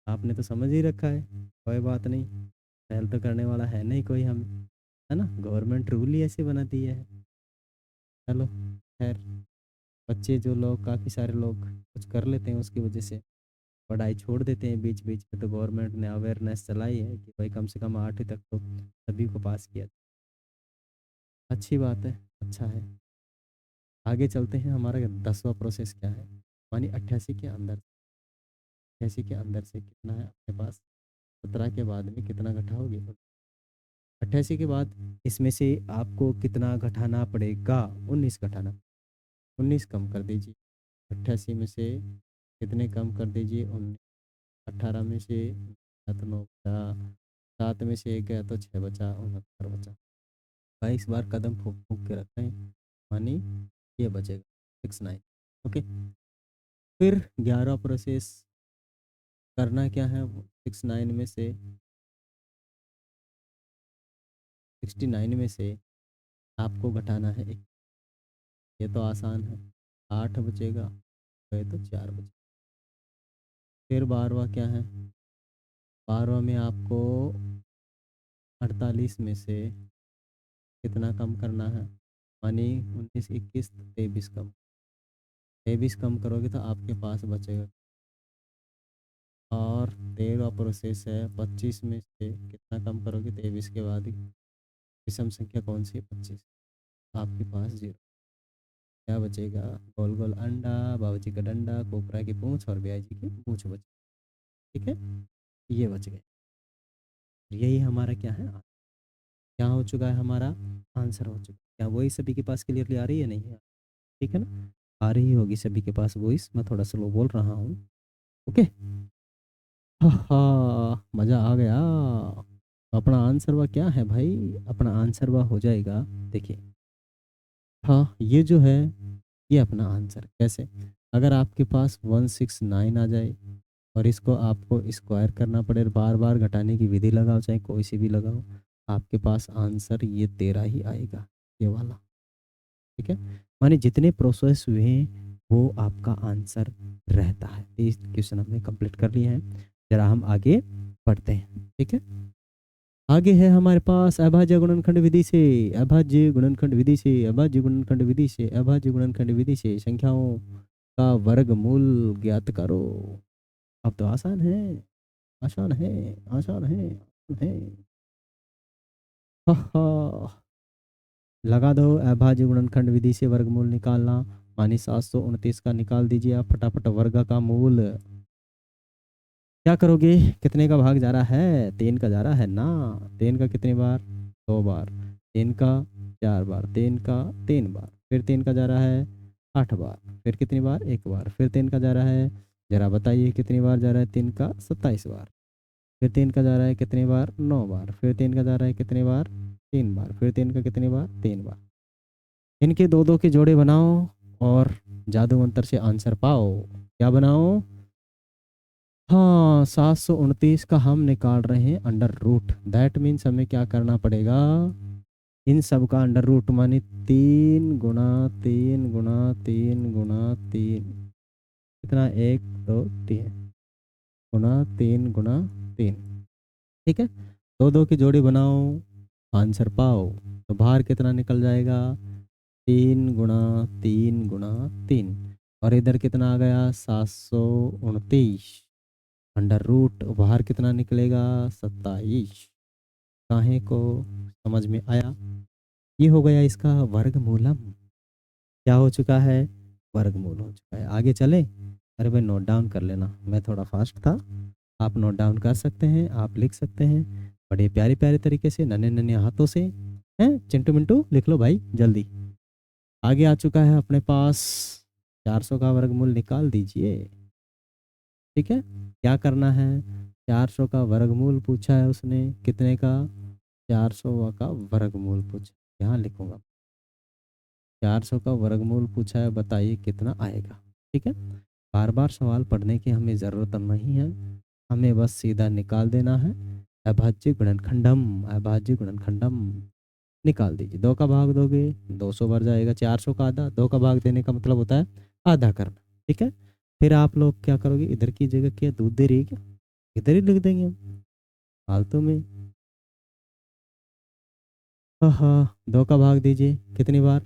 Speaker 1: आपने तो समझ ही रखा है, कोई बात नहीं, फेल तो करने वाला है नहीं कोई हमें, है ना? गवर्नमेंट रूल ही ऐसे बना दिया है। चलो खैर, बच्चे जो लोग, काफ़ी सारे लोग कुछ कर लेते हैं उसकी वजह से पढ़ाई छोड़ देते हैं बीच बीच में, तो गवर्नमेंट ने अवेयरनेस चलाई है कि भाई कम से कम 8वीं तक तो सभी को पास किया। अच्छी बात है, अच्छा है। आगे चलते हैं, हमारा 10वां प्रोसेस क्या है, मानी 88 के अंदर, 88 के अंदर से कितना है आपके पास, 17 के बाद में कितना घटाओगे, 88 के बाद इसमें से आपको कितना घटाना पड़ेगा, 19 घटाना, 19 कम कर दीजिए, 88 में से कितने कम कर दीजिए, 19, 18 में से 7 9 बचा, 7 में से 1 गया तो 6 बचा, 69 बचा। 22 बार कदम फूक फूक के रखें, मानी ये बचेगा 69। ओके, फिर 11 प्रोसेस करना क्या है, 69 में से, 69 में से आपको घटाना है एक, ये तो आसान है, 8 बचेगा, गए तो 4 बचे। फिर 12वां क्या है, 12वां में आपको 48 में से कितना कम करना है, मानी 19 21 23 कम, 23 कम करोगे तो आपके पास बचेगा। और 13वां प्रोसेस है, 25 में से कितना कम करोगे, 23 के बाद ही विषम संख्या कौन सी है, 25, आपके पास 0, क्या बचेगा, गोल गोल अंडा, बाबूजी का डंडा, कोबरा की पूंछ और ब्याह जी की पूंछ बची। ठीक है, ये बच गए। यही हमारा क्या है, क्या हो चुका है, हमारा आंसर हो चुका है। क्या वही सभी के पास क्लियरली आ रही है, नहीं है? ठीक है ना? आ रही होगी सभी के पास वॉइस, मैं थोड़ा स्लो बोल रहा हूँ। ओके, हाँ मज़ा आ गया। अपना आंसर वह क्या है भाई, अपना आंसर वह हो जाएगा, देखिए, हाँ ये जो है, ये अपना आंसर कैसे, अगर आपके पास 169 आ जाए और इसको आपको स्क्वायर करना पड़े, बार बार घटाने की विधि लगाओ चाहे कोई सी भी लगाओ, आपके पास आंसर ये 13 ही आएगा, ये वाला। ठीक है, माने जितने प्रोसेस हुए हैं वो आपका आंसर रहता है। 30 क्वेश्चन हमने कंप्लीट कर लिए हैं, जरा हम आगे बढ़ते हैं। ठीक है, आगे है हमारे पास अभाज्य गुणनखंड विधि से, अभाज्य गुणनखंड विधि से, अभाज्य गुणनखंड विधि से, अभाज्य गुणनखंड विधि से संख्याओं का वर्गमूल ज्ञात करो। अब तो आसान है, आसान है, आसान है, आसान है। हा हा, लगा दो, अभाज्य गुणनखंड विधि से वर्गमूल निकालना, मानी 729 का निकाल दीजिए आप फटाफट, वर्ग का मूल क्या करोगे, कितने का भाग जा रहा है, 3 का जा रहा है ना, 3 का कितनी बार, 2 बार, 3 का 4 बार, 3 का 3 बार, फिर 3 का जा रहा है 8 बार, फिर कितनी बार, 1 बार, फिर 3 का जा रहा है, जरा बताइए कितनी बार जा रहा है, 3 का 27 बार, फिर 3 का जा रहा है कितनी बार, 9 बार, फिर 3 का जा रहा है कितनी बार, 3 बार, फिर 3 का कितनी बार, 3 बार। इनके दो दो के जोड़े बनाओ और जादू मंत्र से आंसर पाओ। क्या बनाओ, हाँ 729 का हम निकाल रहे हैं अंडर रूट, दैट मीन्स हमें क्या करना पड़ेगा, इन सब का अंडर रूट, माने 3 गुना 3 गुना 3 गुना 3, कितना, 1 2 3 गुना 3 गुना 3। ठीक है, दो दो की जोड़ी बनाओ, आंसर पाओ, तो बाहर कितना निकल जाएगा, 3 गुना 3 गुना 3, और इधर कितना आ गया, 729, अंडर रूट बाहर कितना निकलेगा, 27। काहे को, समझ में आया? ये हो गया इसका वर्गमूलम, क्या हो चुका है, वर्गमूल हो चुका है। आगे चले, अरे भाई नोट डाउन कर लेना, मैं थोड़ा फास्ट था, आप नोट डाउन कर सकते हैं, आप लिख सकते हैं, बड़े प्यारे प्यारे तरीके से, नन्हे नन्हे हाथों से, हैं चिंटू मिंटू लिख लो भाई जल्दी। आगे आ चुका है अपने पास, 400 का वर्गमूल निकाल दीजिए। ठीक है, क्या करना है, 400 का वर्गमूल पूछा है उसने, कितने का, 400 का वर्गमूल पूछा, यहाँ लिखूंगा, 400 का वर्गमूल पूछा है, बताइए कितना आएगा। ठीक है, बार बार सवाल पढ़ने की हमें ज़रूरत नहीं है, हमें बस सीधा निकाल देना है, अभाज्य गुणनखंडम, अभाज्य गुणनखंडम निकाल दीजिए। 2 का भाग दोगे 200 बार जाएगा, 400 का आधा, 2 का भाग देने का मतलब होता है आधा करना, ठीक है। फिर आप लोग क्या करोगे, इधर की जगह क्या दूध दे रही है क्या, इधर ही लिख देंगे हम फालतू में। हाँ हाँ, 2 का भाग दीजिए कितनी बार,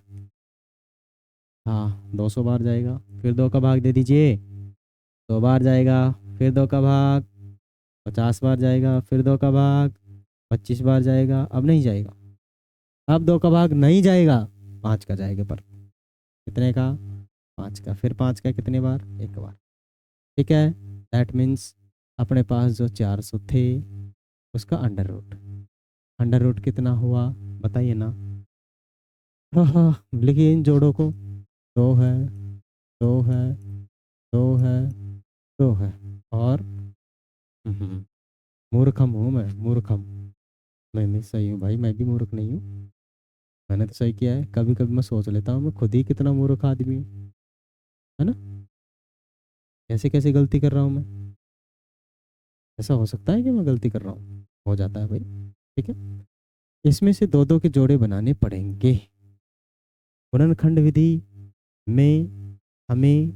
Speaker 1: हाँ 200 बार जाएगा। फिर 2 का भाग दे दीजिए, 2 बार जाएगा। फिर 2 का भाग 50 बार जाएगा। फिर 2 का भाग 25 बार जाएगा। अब नहीं जाएगा, अब 2 का भाग नहीं जाएगा, 5 का जाएगा। पर कितने का, 5 का। फिर 5 का कितनी बार, एक बार, ठीक है। दैट मीन्स अपने पास जो 400 थे उसका अंडर रूट, अंडर रूट कितना हुआ बताइए ना। हाँ हाँ, लिखिए इन जोड़ों को, 2 है, 2 है, 2 है, 2 है। और मूर्खम हूँ मैं, मूर्खम। नहीं नहीं, सही हूँ भाई, मैं भी मूर्ख नहीं हूँ, मैंने तो सही किया है। कभी कभी मैं सोच लेता हूँ मैं खुद ही कितना मूर्ख आदमी हूँ, है ना। कैसे कैसे गलती कर रहा हूँ मैं, ऐसा हो सकता है कि मैं गलती कर रहा हूँ, हो जाता है भाई, ठीक है। इसमें से दो दो के जोड़े बनाने पड़ेंगे। गुणनखंड विधि में हमें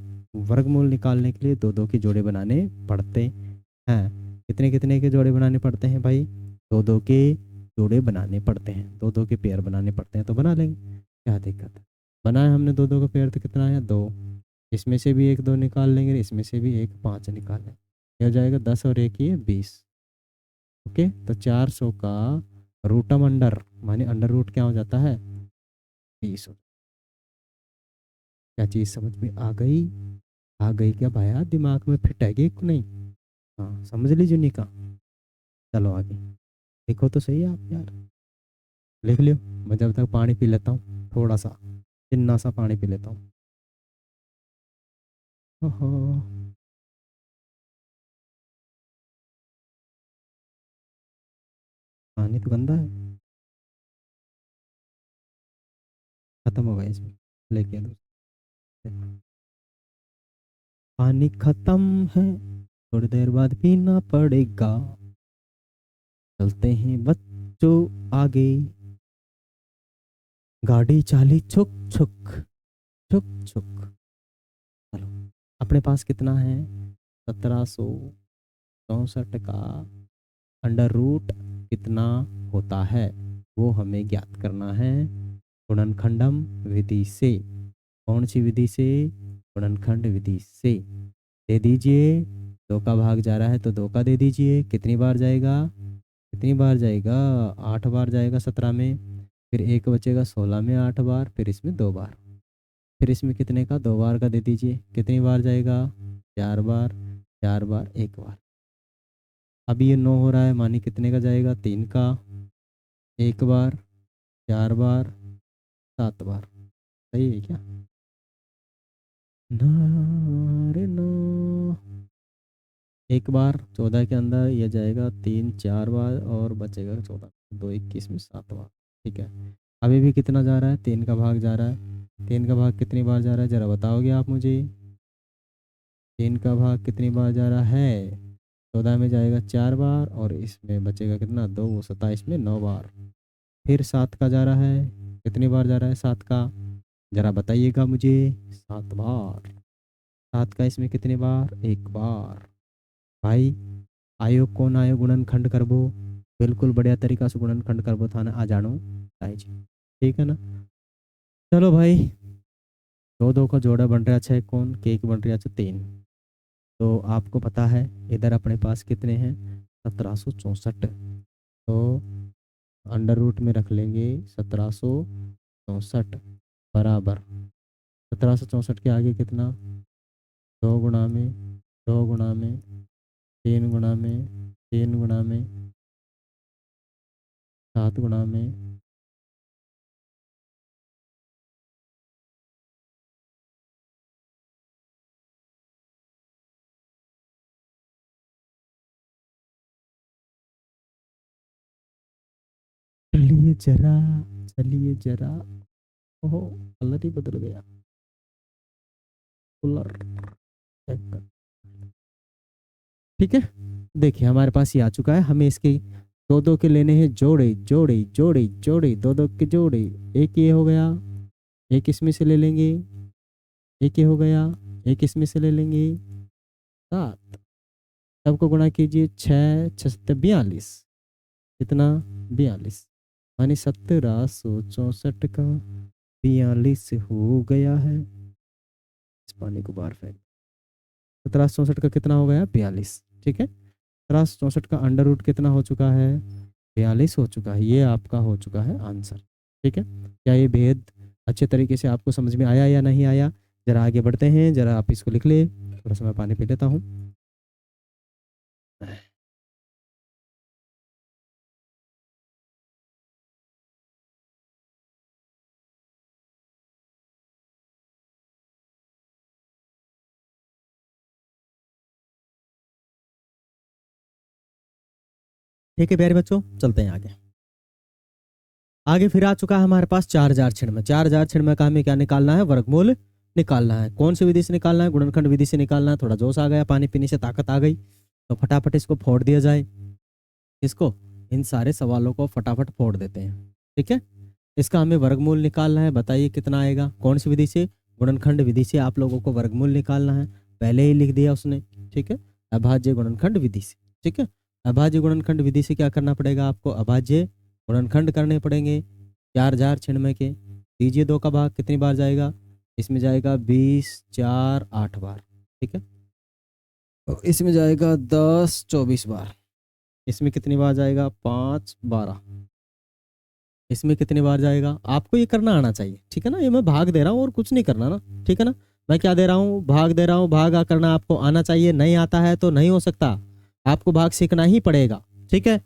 Speaker 1: वर्गमूल निकालने के लिए दो दो के जोड़े बनाने पड़ते हैं। कितने कितने के जोड़े बनाने पड़ते हैं भाई, दो दो के जोड़े बनाने पड़ते हैं, दो दो के पेयर बनाने पड़ते हैं, तो बना लेंगे, क्या दिक्कत है। बनाए हमने दो दो का पेयर, तो कितना आया, 2। इसमें से भी एक 2 निकाल लेंगे, इसमें से भी एक 5 निकाल लेंगे, ये हो जाएगा 10 और एक ये 20। ओके, तो 400 का रूटम अंडर माने अंडर रूट क्या हो जाता है, 20। क्या चीज़ समझ में आ गई, आ गई क्या भाया, दिमाग में फिट है कि नहीं। हाँ समझ लीजिए निका। चलो आगे, देखो तो सही आप यार, लिख लियो। मैं जब तक पानी पी लेता हूँ थोड़ा सा, चिन्ना सा पानी पी लेता हूँ। ओहो, पानी तो गंदा है, खत्म हो गया इसमें, लेके आ दूसरा। पानी खत्म है, थोड़ी देर बाद पीना पड़ेगा, चलते हैं बच्चों आगे, गाड़ी चाली छुक छुक, छुक छुक। चलो, अपने पास कितना है, 1764 का अंडर रूट कितना होता है वो हमें ज्ञात करना है गुणनखंडम विधि से। कौन सी विधि से, गुणनखंड विधि से। दे दीजिए, 2 का भाग जा रहा है तो 2 का दे दीजिए, कितनी बार जाएगा, कितनी बार जाएगा, 8 बार जाएगा 17 में। फिर एक बचेगा 16 में 8 बार, फिर इसमें 2 बार। फिर इसमें कितने का, 2 बार का दे दीजिए, कितनी बार जाएगा, 4 बार, 4 बार, 1 बार। अभी ये 9 हो रहा है, मानी कितने का जाएगा, 3 का, 1 बार, 4 बार, 7 बार। सही है क्या, नारे नो। एक बार 14 के अंदर ये जाएगा, 3 4 बार और बचेगा 14, 2 21 में 7 बार, ठीक है। अभी भी कितना जा रहा है, 3 का भाग जा रहा है, 3 का भाग कितनी बार जा रहा है जरा बताओगे आप मुझे, 3 का भाग कितनी बार जा रहा है, 14 में जाएगा 4 बार और इसमें बचेगा कितना, 2 27 में 9 बार। फिर 7 का जा रहा है, कितनी बार जा रहा है 7 का, जरा बताइएगा मुझे, 7 बार। 7 का इसमें कितनी बार, 1 बार। भाई आयो कौन आयो गुणनखंड करबो, बिल्कुल बढ़िया तरीका से गुणनखंड करबो थाने आ जानो ताई जी, ठीक है ना। चलो भाई, दो दो का जोड़ा बन रहा है 6, कौन केक बन रहा है 3। तो आपको पता है इधर अपने पास कितने हैं, 1764। तो अंडर रूट में रख लेंगे 1764 बराबर 1764 के आगे कितना, 2 गुणा में, 2 गुणा में, 3 गुणा में, 3 गुणा में, 7 गुणा में। चलिए जरा, चलिए जरा, ओहो कलर ही बदल गया, कलर चेक कर, ठीक है। देखिए हमारे पास ये आ चुका है, हमें इसकी दो दो के लेने हैं जोड़े जोड़े जोड़े जोड़े, दो दो के जोड़े। एक ये हो गया, एक इसमें से ले लेंगे, एक ये हो गया, एक इसमें से ले लेंगे, 7। सबको गुणा कीजिए, 6 6 7 42। कितना? 42। यानी 1764 का 42 हो गया है। इस पानी को बाहर फेंक। 1764 का कितना हो गया? 42। ठीक है, 1764 का अंडर रूट कितना हो चुका है? 42 हो चुका है। ये आपका हो चुका है आंसर। ठीक है, क्या ये भेद अच्छे तरीके से आपको समझ में आया या नहीं आया? जरा आगे बढ़ते हैं, जरा आप इसको लिख ले। थोड़ा सा मैं पानी पी लेता हूँ। ठीक है प्यारे बच्चों, चलते हैं आगे। आगे फिर आ चुका है हमारे पास 4096। 4096 का हमें क्या निकालना है? वर्गमूल निकालना है। कौन सी विधि से निकालना है? गुणनखंड विधि से निकालना है। थोड़ा जोश आ गया, पानी पीने से ताकत आ गई, तो फटाफट इसको फोड़ दिया जाए। इसको, इन सारे सवालों को फटाफट फोड़ देते हैं। ठीक है, इसका हमें वर्गमूल निकालना है। बताइए कितना आएगा? कौन सी विधि से? गुणनखंड विधि से आप लोगों को वर्गमूल निकालना है। पहले ही लिख दिया उसने। ठीक है, अभाज्य गुणनखंड विधि से। ठीक है, अभाज्य गुणनखंड विधि से क्या करना पड़ेगा आपको? अभाज्य गुणनखंड करने पड़ेंगे 4096 के। दीजिए 2 का भाग, कितनी बार जाएगा? इसमें जाएगा 20 4 8 बार। ठीक है, तो इसमें जाएगा 10 24 बार। इसमें कितनी बार जाएगा? 5 12। इसमें कितनी बार जाएगा? आपको ये करना आना चाहिए। ठीक है ना, ये मैं भाग दे रहा हूँ और कुछ नहीं करना ना। ठीक है ना, मैं क्या दे रहा हूँ? भाग दे रहा हूँ। भाग करना आपको आना चाहिए। नहीं आता है तो नहीं हो सकता, आपको भाग सीखना ही पड़ेगा। ठीक है,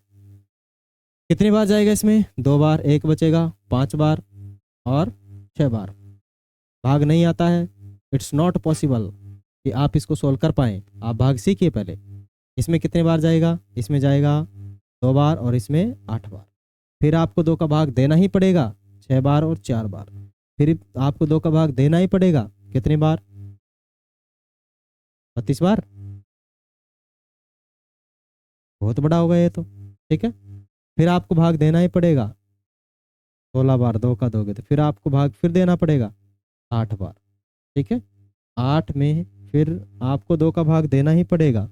Speaker 1: कितनी बार जाएगा इसमें? 2 बार। एक बचेगा 5 बार और 6 बार। भाग नहीं आता है, इट्स नॉट पॉसिबल कि आप इसको सोल्व कर पाए। आप भाग सीखिए पहले। इसमें कितने बार जाएगा? इसमें जाएगा 2 बार और इसमें 8 बार। फिर आपको 2 का भाग देना ही पड़ेगा, 6 बार और 4 बार। फिर आपको 2 का भाग देना ही पड़ेगा, कितनी बार? 32 बार। बहुत बड़ा होगा ये तो। ठीक है, फिर आपको भाग देना ही पड़ेगा 16 बार। 2 का दोगे तो फिर आपको भाग फिर देना पड़ेगा 8 बार। ठीक है, 8 में फिर आपको 2 का भाग देना ही पड़ेगा,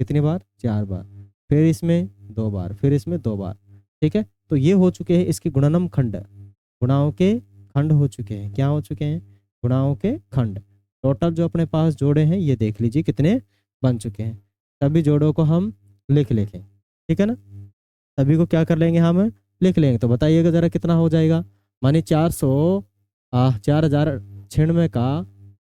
Speaker 1: कितनी बार? 4 बार। फिर इसमें 2 बार, फिर इसमें 2 बार। ठीक है, तो ये हो चुके हैं इसके गुणनम खंड। गुणाओं के खंड हो चुके हैं। क्या हो चुके हैं? गुणाओं के खंड। टोटल जो अपने पास जोड़े हैं ये देख लीजिए कितने बन चुके हैं। सभी जोड़ों को हम लिख लेंगे। ठीक है ना, सभी को क्या कर लेंगे? हम लिख लेंगे। तो बताइएगा जरा कितना हो जाएगा? माने 4096 का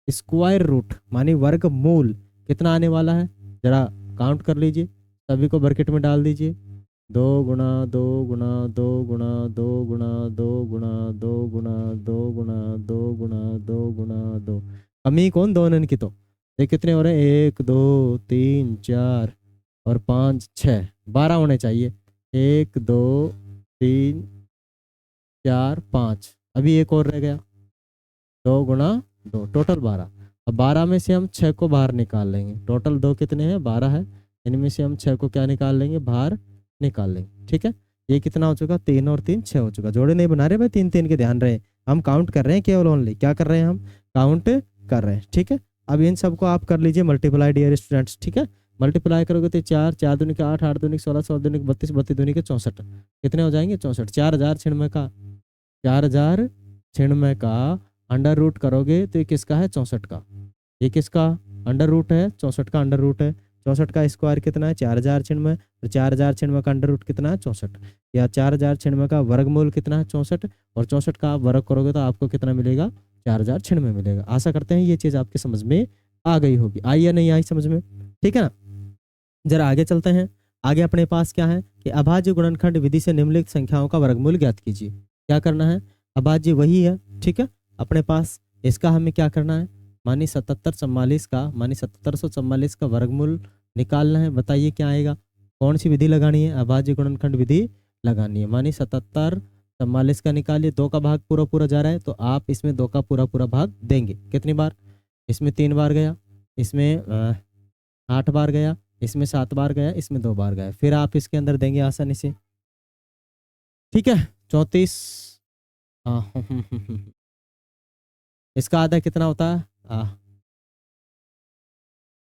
Speaker 1: स्क्वायर रूट माने वर्गमूल कितना आने वाला है? जरा काउंट कर लीजिए, सभी को ब्रैकेट में डाल दीजिए। 2 गुणा 2 गुणा 2 गुणा 2 गुणा 2 गुणा 2 गुणा 2 गुणा 2 गुणा 2 गुणा 2। कमी कौन? 2 नन की। तो ये कितने हो रहे हैं? 1 2 3 4 और 5 6 12 होने चाहिए। 1 2 3 4 5। अभी एक और रह गया, 2 गुणा 2, टोटल 12। अब 12 में से हम 6 को बाहर निकाल लेंगे। टोटल 2 कितने हैं? 12 है। इनमें से हम 6 को क्या निकाल लेंगे? बाहर निकाल लेंगे। ठीक है, ये कितना हो चुका? 3 और 3 6 हो चुका। जोड़े नहीं बना रहे भाई, 3 3 के ध्यान रहे। हम काउंट कर रहे हैं केवल, ओनली क्या कर रहे हैं? हम काउंट कर रहे हैं। ठीक है, अब इन सबको आप कर लीजिए मल्टीप्लाई डियर स्टूडेंट्स। ठीक है, मल्टीप्लाई करोगे तो 4 4 दूनी के 8 8 दूनी के 16 16 दूनी के 32 32 दूनी के 64। कितने हो जाएंगे? 64। 4096 का 4096 का अंडर रूट करोगे तो ये किसका है? 64 का। ये किसका अंडर रूट है? 64 का अंडर रूट है। 64 का स्क्वायर कितना है? 4096। तो 4096 का अंडर रूट कितना है? 64। या 4096 का वर्गमूल कितना है? 64। और 64 का आप वर्ग करोगे तो आपको कितना मिलेगा? 4096 मिलेगा। आशा करते हैं ये चीज़ आपकी समझ में आ गई होगी। आई या नहीं आई समझ में? ठीक है ना, जरा आगे चलते हैं। आगे अपने पास क्या है कि अभाज्य गुणनखंड विधि से निम्नलिखित संख्याओं का वर्गमूल ज्ञात कीजिए। क्या करना है? अभाज्य वही है। ठीक है, अपने पास इसका हमें क्या करना है? मानी 7744 का, मानी 7744 का वर्गमूल निकालना है। बताइए क्या आएगा? कौन सी विधि लगानी है? अभाज्य गुणनखंड विधि लगानी है। मानी 7744 का निकालिए। 2 का भाग पूरा पूरा जा रहा है तो आप इसमें 2 का पूरा पूरा भाग देंगे। कितनी बार? इसमें 3 बार गया, इसमें 8 बार गया, इसमें 7 बार गया, इसमें 2 बार गया। फिर आप इसके अंदर देंगे आसानी से। ठीक है 34। हाँ इसका आधा कितना होता है?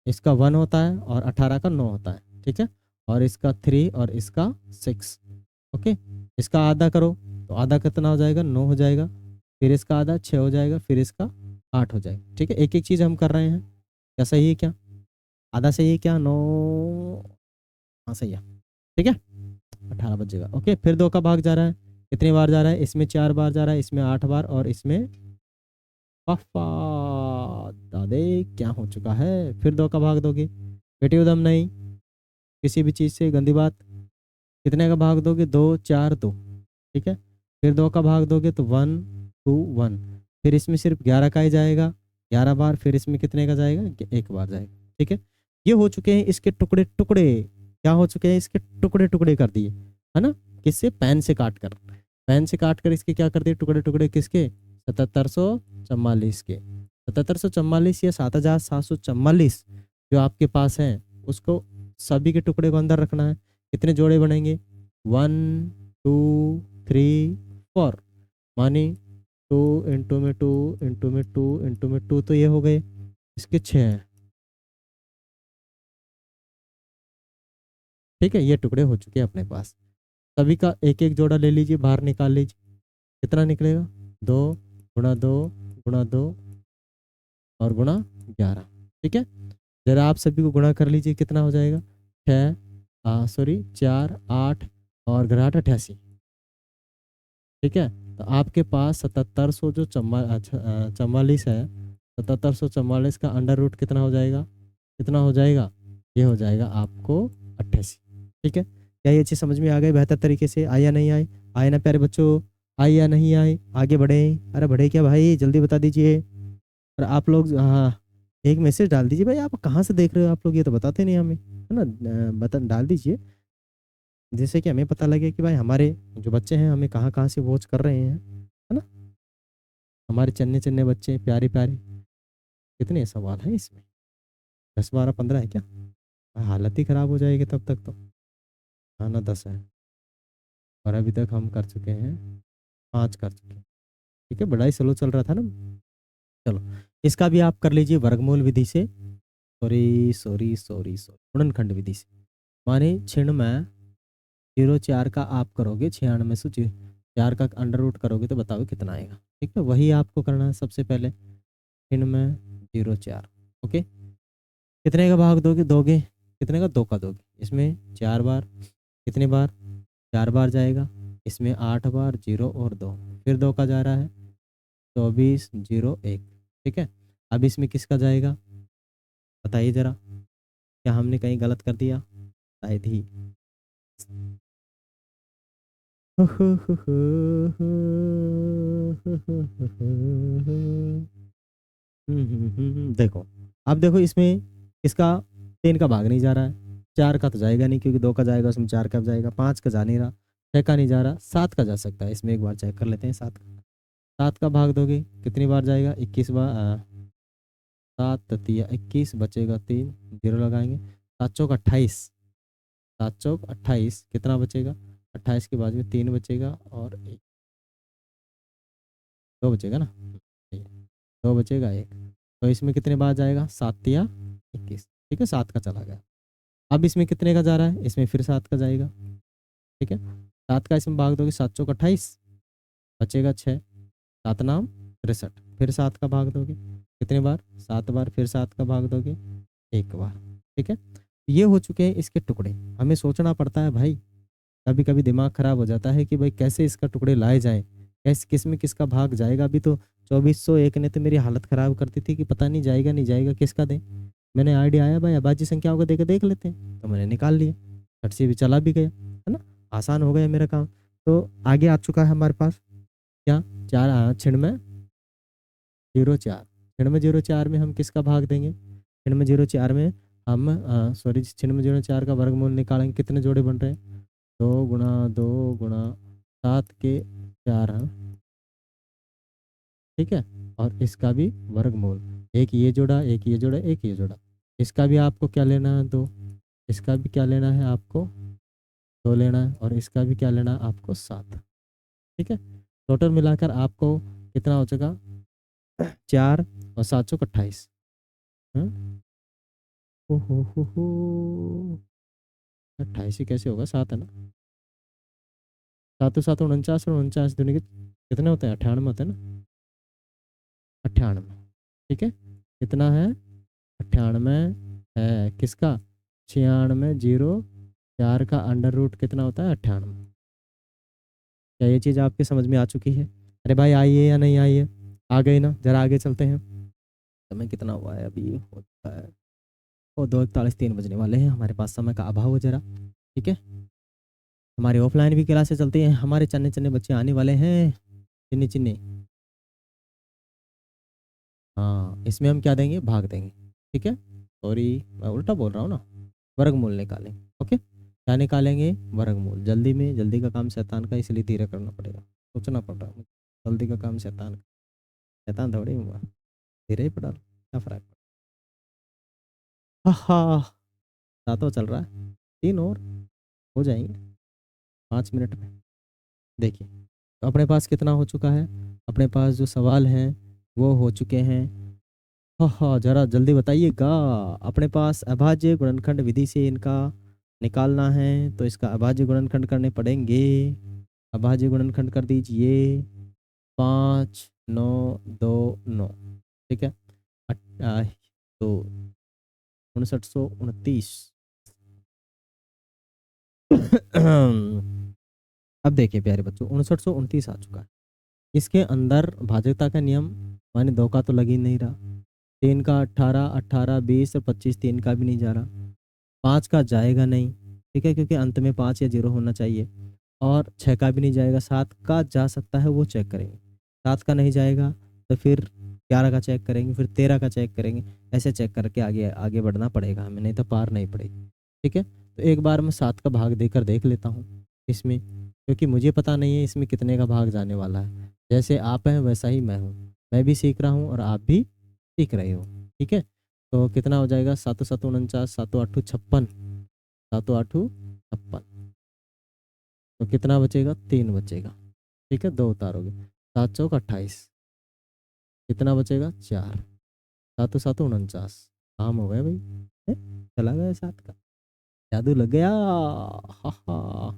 Speaker 1: इसका 1 होता है और 18 का 9 होता है, ठीक है। और इसका 3 और इसका 6। ओके, इसका आधा करो तो आधा कितना हो जाएगा? 9 हो जाएगा। फिर इसका आधा 6 हो जाएगा, फिर इसका 8 हो जाएगा, ठीक है। एक एक चीज़ हम कर रहे हैं। क्या सही है क्या? आधा सही है क्या? 9। हाँ सही है, ठीक है। 18 बचेगा। ओके, फिर 2 का भाग जा रहा है, कितनी बार जा रहा है? इसमें 4 बार जा रहा है, इसमें 8 बार, और इसमें पापा दादे क्या हो चुका है? फिर 2 का भाग दोगे, बेटी उदम नहीं किसी भी चीज़ से गंदी बात। कितने का भाग दोगे? 2 4 2, ठीक है। फिर 2 का भाग दोगे तो 1 2 1। फिर इसमें सिर्फ 11 का ही जाएगा, 11 बार। फिर इसमें कितने का जाएगा? 1 बार जाएगा, ठीक है। ये हो चुके हैं इसके टुकड़े टुकड़े। क्या हो चुके हैं? इसके टुकड़े टुकड़े कर दिए, है ना। किससे? पेन से काट कर। पेन से काट कर इसके क्या कर दिए? टुकड़े टुकड़े किसके? 7744 के। 7744 या 7744 जो आपके पास है, उसको सभी के टुकड़े को अंदर रखना है। कितने जोड़े बनेंगे? 1 2 3 4, मानी 2 इंटू में 2 इंटू में 2 इंटू में 2, तो ये हो गए इसके 6 हैं, ठीक है। ये टुकड़े हो चुके हैं अपने पास। सभी का एक एक जोड़ा ले लीजिए, बाहर निकाल लीजिए। कितना निकलेगा? 2 गुणा 2 गुणा 2 और गुणा 11, ठीक है। जरा आप सभी को गुणा कर लीजिए, कितना हो जाएगा? 6 सॉरी 4 8 और 88, ठीक है। तो आपके पास 7700 जो 44 है, 7744 का अंडर रूट कितना हो जाएगा? कितना हो जाएगा? ये हो जाएगा आपको 88, ठीक है। क्या ये चीज़ समझ में आ गई बेहतर तरीके से? आया नहीं आए? आए ना प्यारे बच्चों? आए या नहीं आए? आगे बढ़े? अरे बढ़े क्या भाई, जल्दी बता दीजिए। और आप लोग हाँ, एक मैसेज डाल दीजिए भाई, आप कहाँ से देख रहे हो आप लोग, ये तो बताते नहीं हमें, है ना। बता डाल दीजिए, जिससे कि हमें पता लगे कि भाई हमारे जो बच्चे हैं हमें कहाँ कहाँ से वॉच कर रहे हैं, है ना। हमारे चन्ने चन्ने बच्चे प्यारे प्यारे। कितने सवाल हैं इसमें? 10 12 15 है क्या? हालत ही खराब हो जाएगी तब तक तो। हाँ ना, 10 है। और अभी तक हम कर चुके हैं 5 कर चुके हैं, ठीक है। बड़ा ही स्लो चल रहा था ना। चलो, इसका भी आप कर लीजिए वर्गमूल विधि से, सॉरी सॉरी सॉरी सॉरी गुणनखंड विधि से। माने 6 में 0 4 का आप करोगे, 96 से 4 का अंडर रूट करोगे तो बताओ कितना आएगा, ठीक है। वही आपको करना है सबसे पहले। 6 में 0 4, ओके। कितने का भाग दोगे? कितने का? 2 का दोगे। इसमें 4 बार, कितने बार? 4 बार जाएगा। इसमें 8 बार, 0 और 2। फिर 2 का जा रहा है, 24 0 1, ठीक है। अब इसमें किसका जाएगा? बताइए जरा, क्या हमने कहीं गलत कर दिया? शायद ही। देखो, अब देखो इसमें इसका 3 का भाग नहीं जा रहा है, 4 का तो जाएगा नहीं क्योंकि 2 का जाएगा, उसमें 4 का जाएगा, 5 का जा नहीं रहा, 6 का नहीं जा रहा, 7 का जा सकता है। इसमें एक बार चेक कर लेते हैं 7 का। 7 का भाग दोगे कितनी बार जाएगा? 21 बार। 7 तिया 21, बचेगा 3, 0 लगाएंगे। 7 चौक 28, 7 चौक 28, कितना बचेगा? 28 के बाद में 3 बचेगा और 2 बचेगा ना, 2 बचेगा 1। तो इसमें कितने बार जाएगा? 7 तिया 21, ठीक है। 7 का चला गया। अब इसमें कितने का जा रहा है? इसमें फिर 7 का जाएगा, ठीक है। 7 का इसमें भाग दोगे, 7 चौक 28, बचेगा 6, 7 नाम 63। फिर 7 का भाग दोगे कितने बार? 7 बार। फिर 7 का भाग दोगे 1 बार, ठीक है। ये हो चुके हैं इसके टुकड़े। हमें सोचना पड़ता है भाई, कभी कभी दिमाग खराब हो जाता है कि भाई कैसे इसका टुकड़े लाए जाएं, कैसे किस में किसका भाग जाएगा। अभी तो 2401 ने तो मेरी हालत खराब कर दी थी कि पता नहीं जाएगा नहीं जाएगा किसका दें। मैंने आइडिया आया भाई अबाजी संख्याओं को देकर देख लेते हैं, तो मैंने निकाल लिया, झट से भी चला भी गया, है ना। आसान हो गया मेरा काम। तो आगे आ चुका है हमारे पास क्या? 4 छियानवे 04। 96 04 में हम किसका भाग देंगे? 96 04 में हम सॉरी 96 04 का वर्गमूल निकालेंगे। कितने जोड़े बन रहे हैं? 2 गुणा 2 गुणा 7 के 4, हाँ ठीक है। और इसका भी वर्गमूल, एक ये जोड़ा एक ये जोड़ा एक ये जोड़ा। इसका भी आपको क्या लेना है? 2। इसका भी क्या लेना है आपको? 2 लेना है। और इसका भी क्या लेना है आपको? 7। ठीक है। टोटल मिलाकर आपको कितना हो जाएगा, 4 और 7 चौक 28। हो 28 ही कैसे होगा, 7 है ना, 7 7 49 और 49 दूनी के कितने होते हैं, 98 होते हैं ना, 98। ठीक है, कितना है, 98 है किसका, 96 जीरो 4 का अंडर रूट कितना होता है, 98। क्या ये चीज़ आपके समझ में आ चुकी है? अरे भाई आइए या नहीं आइए, आ गए ना, जरा आगे चलते हैं। समय कितना हुआ है अभी, होता है वो 2:41, 3 बजने वाले हैं, हमारे पास समय का अभाव है जरा। ठीक है, हमारे ऑफलाइन भी क्लासेस चलती हैं, हमारे चन्ने चन्ने बच्चे आने वाले हैं, चिन्नी चिन्नी। हाँ, इसमें हम क्या देंगे, भाग देंगे। ठीक है, सॉरी मैं उल्टा बोल रहा हूँ ना, वर्गमूल निकालेंगे। ओके, क्या निकालेंगे, वर्गमूल। जल्दी में, जल्दी का काम शैतान का, इसलिए धीरे करना पड़ेगा, सोचना पड़ रहा है मुझे। जल्दी का काम शैतान का, शैतान थोड़ी हुआ, धीरे ही पड़ा, क्या फर्क पड़ा। हाँ हाँ, सातों चल रहा है, 3 और हो जाएंगे 5 मिनट में। देखिए, तो अपने पास कितना हो चुका है, अपने पास जो सवाल हैं वो हो चुके हैं। हाँ हाँ, जरा जल्दी बताइएगा। अपने पास अभाज्य गुणनखंड विधि से इनका निकालना है, तो इसका अभाज्य गुणनखंड करने पड़ेंगे। अभाज्य गुणनखंड कर दीजिए, 5 9 2 9। ठीक है, तो 6929। अब देखिए प्यारे बच्चों, 6929 आ चुका है। इसके अंदर भाज्यता का नियम, माने 2 का तो लग ही नहीं रहा, 3 का 18, 18 20 और 25, 3 का भी नहीं जा रहा, 5 का जाएगा नहीं। ठीक है, क्योंकि अंत में 5 या 0 होना चाहिए, और 6 का भी नहीं जाएगा, 7 का जा सकता है, वो चेक करेंगे। 7 का नहीं जाएगा तो फिर 11 का चेक करेंगे, फिर 13 का चेक करेंगे। ऐसे चेक करके आगे आगे बढ़ना पड़ेगा हमें, नहीं तो पार नहीं पड़ेगी। ठीक है, तो एक बार मैं 7 का भाग देकर देख लेता हूँ इसमें, क्योंकि मुझे पता नहीं है इसमें कितने का भाग जाने वाला है। जैसे आप हैं वैसा ही मैं हूँ, मैं भी सीख रहा हूँ और आप भी सीख रहे हो। ठीक है, तो कितना हो जाएगा, 7 7 49, 7 8 56, 7 8 56, तो कितना बचेगा, 3 बचेगा। ठीक है, 2 उतारोगे, 7 चौक 28, कितना बचेगा, 4, 7 7 49। काम हो गया भाई, हैं? चला गया 7 का, जादू लग गया। हा हा।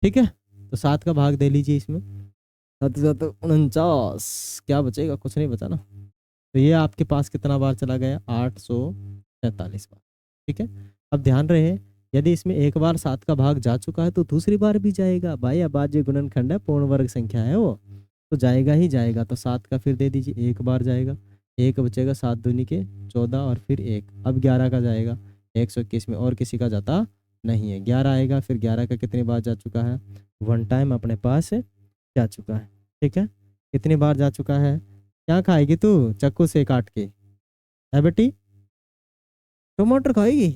Speaker 1: ठीक है, तो 7 का भाग दे लीजिए इसमें, 7 7 49, क्या बचेगा, कुछ नहीं बचा ना। तो ये आपके पास कितना बार चला गया, 847 बार। ठीक है, अब ध्यान रहे, यदि इसमें एक बार 7 का भाग जा चुका है तो दूसरी बार भी जाएगा भाई, अभाज्य गुणनखंड है, पूर्ण वर्ग संख्या है वो, तो जाएगा ही जाएगा। तो 7 का फिर दे दीजिए, एक बार जाएगा, एक बचेगा, 7 दूनी के 14 और फिर एक, अब 11 का जाएगा, 121 में और किसी का जाता नहीं है, 11 आएगा, फिर 11 का कितनी बार जा चुका है, 1 टाइम अपने पास जा चुका है। ठीक है, कितनी बार जा चुका है, क्या खाएगी तू, चाकू से काट के, है बेटी, टमाटर खाएगी।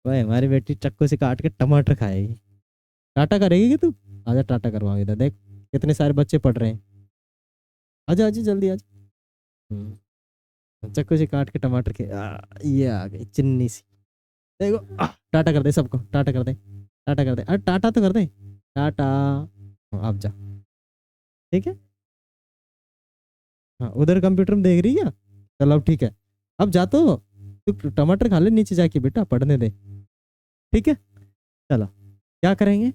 Speaker 1: भाई हमारी बेटी चाकू से काट के टमाटर खाएगी, टाटा करेगी कि तू, आजा टाटा करवाओ, इधर देख कितने सारे बच्चे पढ़ रहे हैं, आजा आजा जल्दी आजा। चाकू से काट के टमाटर के, ये आ गई चिन्नी सी, देखो, टाटा कर दे सबको, टाटा कर दे, टाटा कर दे, अरे टाटा तो कर दे, टाटा। आप जा। ठीक है, हाँ उधर कंप्यूटर में देख रही है क्या, चलो अब ठीक है, अब जा तो, तू टमाटर खा ले नीचे जाके बेटा, पढ़ने दे। ठीक है, चलो क्या करेंगे,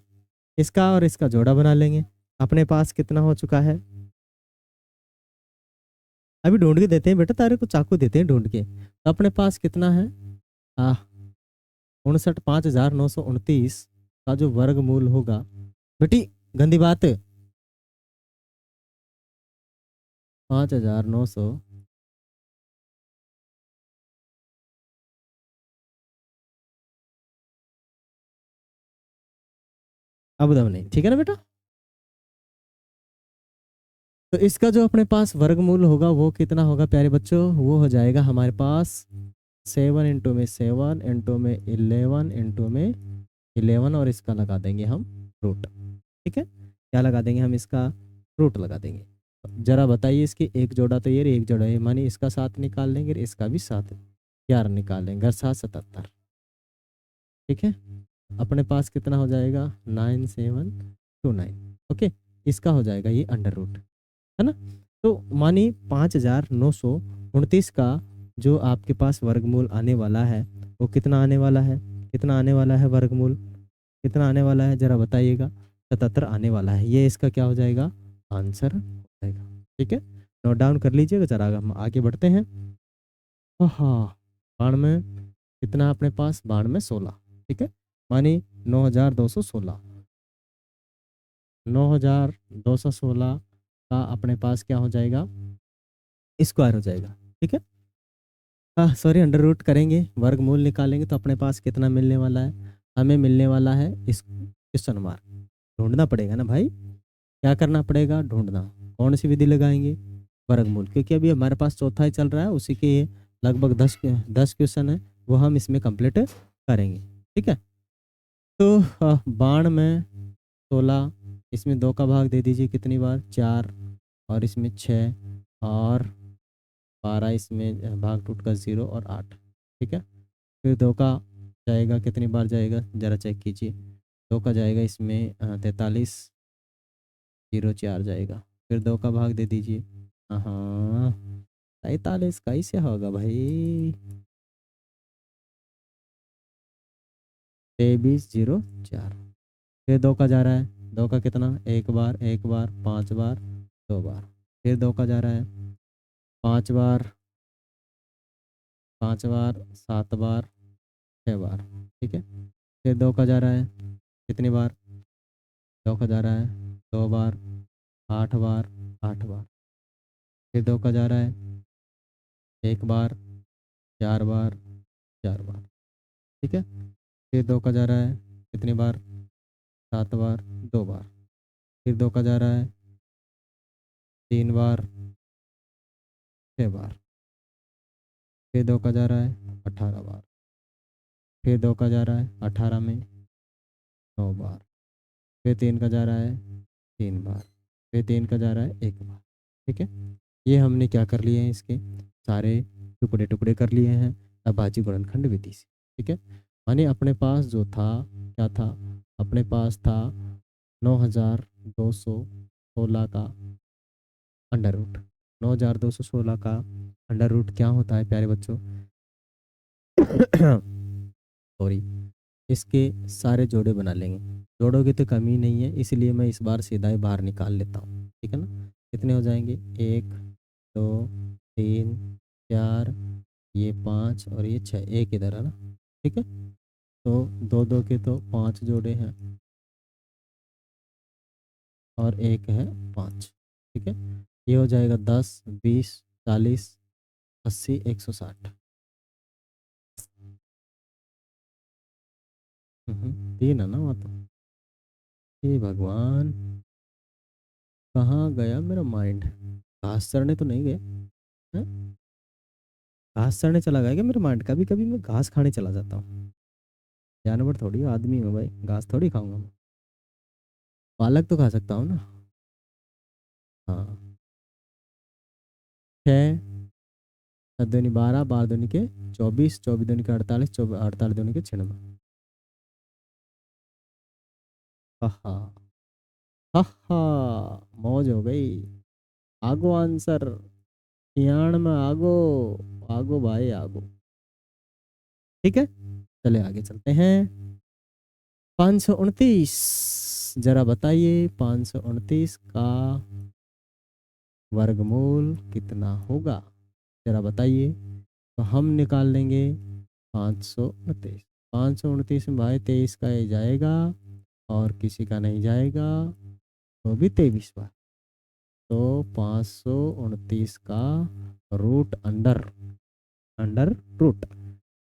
Speaker 1: इसका और इसका जोड़ा बना लेंगे। अपने पास कितना हो चुका है, अभी ढूंढ के देते हैं बेटा, तारे को चाकू देते हैं ढूंढ के, तो अपने पास कितना है, आ 59,929 का जो वर्गमूल होगा, बेटी गंदी बात, 5,900, अब दम नहीं, ठीक है ना बेटा। तो इसका जो अपने पास वर्गमूल होगा वो कितना होगा प्यारे बच्चों, वो हो जाएगा हमारे पास 7 इंटू में 7 इंटू में 11 इंटू में 11, और इसका लगा देंगे हम रूट। ठीक है, क्या लगा देंगे हम, इसका रूट लगा देंगे। जरा बताइए, इसकी एक जोड़ा तो ये एक जोड़ा है, मानी इसका 7 निकाल लेंगे, इसका भी 7, 11 निकाल लेंगे, घर 7 77। ठीक है, अपने पास कितना हो जाएगा 9729। ओके, इसका हो जाएगा ये अंडर रूट, है ना। तो मानिए 5929 का जो आपके पास वर्गमूल आने वाला है वो कितना आने वाला है, कितना आने वाला है वर्गमूल, कितना आने वाला है जरा बताइएगा। 77 आने वाला है, ये इसका क्या हो जाएगा आंसर हो जाएगा। ठीक है, नोट डाउन कर लीजिएगा। जरा हम आगे बढ़ते हैं। हाँ, 92 कितना है अपने पास 9216। ठीक है, मानी 9216, 9216 का अपने पास क्या हो जाएगा स्क्वायर हो जाएगा। ठीक है, हाँ सॉरी अंडर रूट करेंगे, वर्गमूल निकालेंगे तो अपने पास कितना मिलने वाला है, हमें मिलने वाला है इस क्वेश्चन मार्क। ढूंढना पड़ेगा ना भाई, क्या करना पड़ेगा ढूंढना। कौन सी विधि लगाएंगे, वर्गमूल, क्योंकि अभी हमारे पास चौथा ही चल रहा है, उसी के लगभग 10 क्वेश्चन है वो हम इसमें कंप्लीट करेंगे। ठीक है, तो 92 में 16, इसमें 2 का भाग दे दीजिए कितनी बार 4, और इसमें 6, और 12, इसमें भाग टूट का 0 और 8। ठीक है, फिर 2 का जाएगा कितनी बार जाएगा ज़रा चेक कीजिए, 2 का जाएगा इसमें 43, 0 4 जाएगा, फिर 2 का भाग दे दीजिए। हाँ 43 कैसे होगा भाई, 23 0 4, फिर 2 का जा रहा है, 2 का कितना एक बार, एक बार, 5 बार, 2 बार, फिर 2 का जा रहा है 5 बार, 5 बार, 7 बार, 6 बार। ठीक है, फिर 2 का जा रहा है कितनी बार, 2 का जा रहा है 2 बार, 8 बार, 8 बार, फिर 2 का जा रहा है एक बार, 4 बार, 4 बार। ठीक है, फिर 2 का जा रहा है कितनी बार 7 बार, 2 बार, फिर 2 का जा रहा है 3 बार, 6 बार, फिर 2 का जा रहा है 18 बार, फिर 2 का जा रहा है 18 में 9 बार, फिर 3 का जा रहा है 3 बार, फिर 3 का जा रहा है 1 बार। ठीक है, ये हमने क्या कर लिए हैं इसके सारे टुकड़े टुकड़े कर लिए हैं अभाज्य गुणनखंड विधि से। ठीक है, माने अपने पास जो था क्या था, अपने पास था 9216 का अंडर रूट। 9216 का अंडर रूट क्या होता है प्यारे बच्चों सॉरी, इसके सारे जोड़े बना लेंगे, जोड़ों की तो कमी नहीं है इसलिए मैं इस बार सीधा ही बाहर निकाल लेता हूँ। ठीक है ना, कितने हो जाएंगे 1 2 3 4, ये 5 और ये 6, एक इधर है ना। ठीक है, तो 2 2 के तो 5 जोड़े हैं और एक है 5। ठीक है, ये हो जाएगा 10 20 40 80 160। 3 है ना वहाँ तो, हे भगवान कहाँ गया मेरा माइंड, घास चरने तो नहीं गया है, घास चरने चला गया क्या मेरा माइंड, कभी कभी मैं घास खाने चला जाता हूँ, जानवर थोड़ी हूँ, आदमी हूँ भाई, घास थोड़ी खाऊंगा मैं, पालक तो खा सकता हूँ ना। हाँ 6 दूनी 12, 12 दूनी के 24, 24 दूनी के 48, 48 दूनी के 96। हा हा हा, मौज हो गई, आगो आंसर, सियाण में आगो, आगो भाई आगो। ठीक है, चले आगे चलते हैं। 529, जरा बताइए 529 का वर्गमूल कितना होगा, जरा बताइए। तो हम निकाल लेंगे 529, 529 में भाई 23 का ये जाएगा और किसी का नहीं जाएगा, तो भी 23 बार, तो 529 का रूट अंडर, अंडर रूट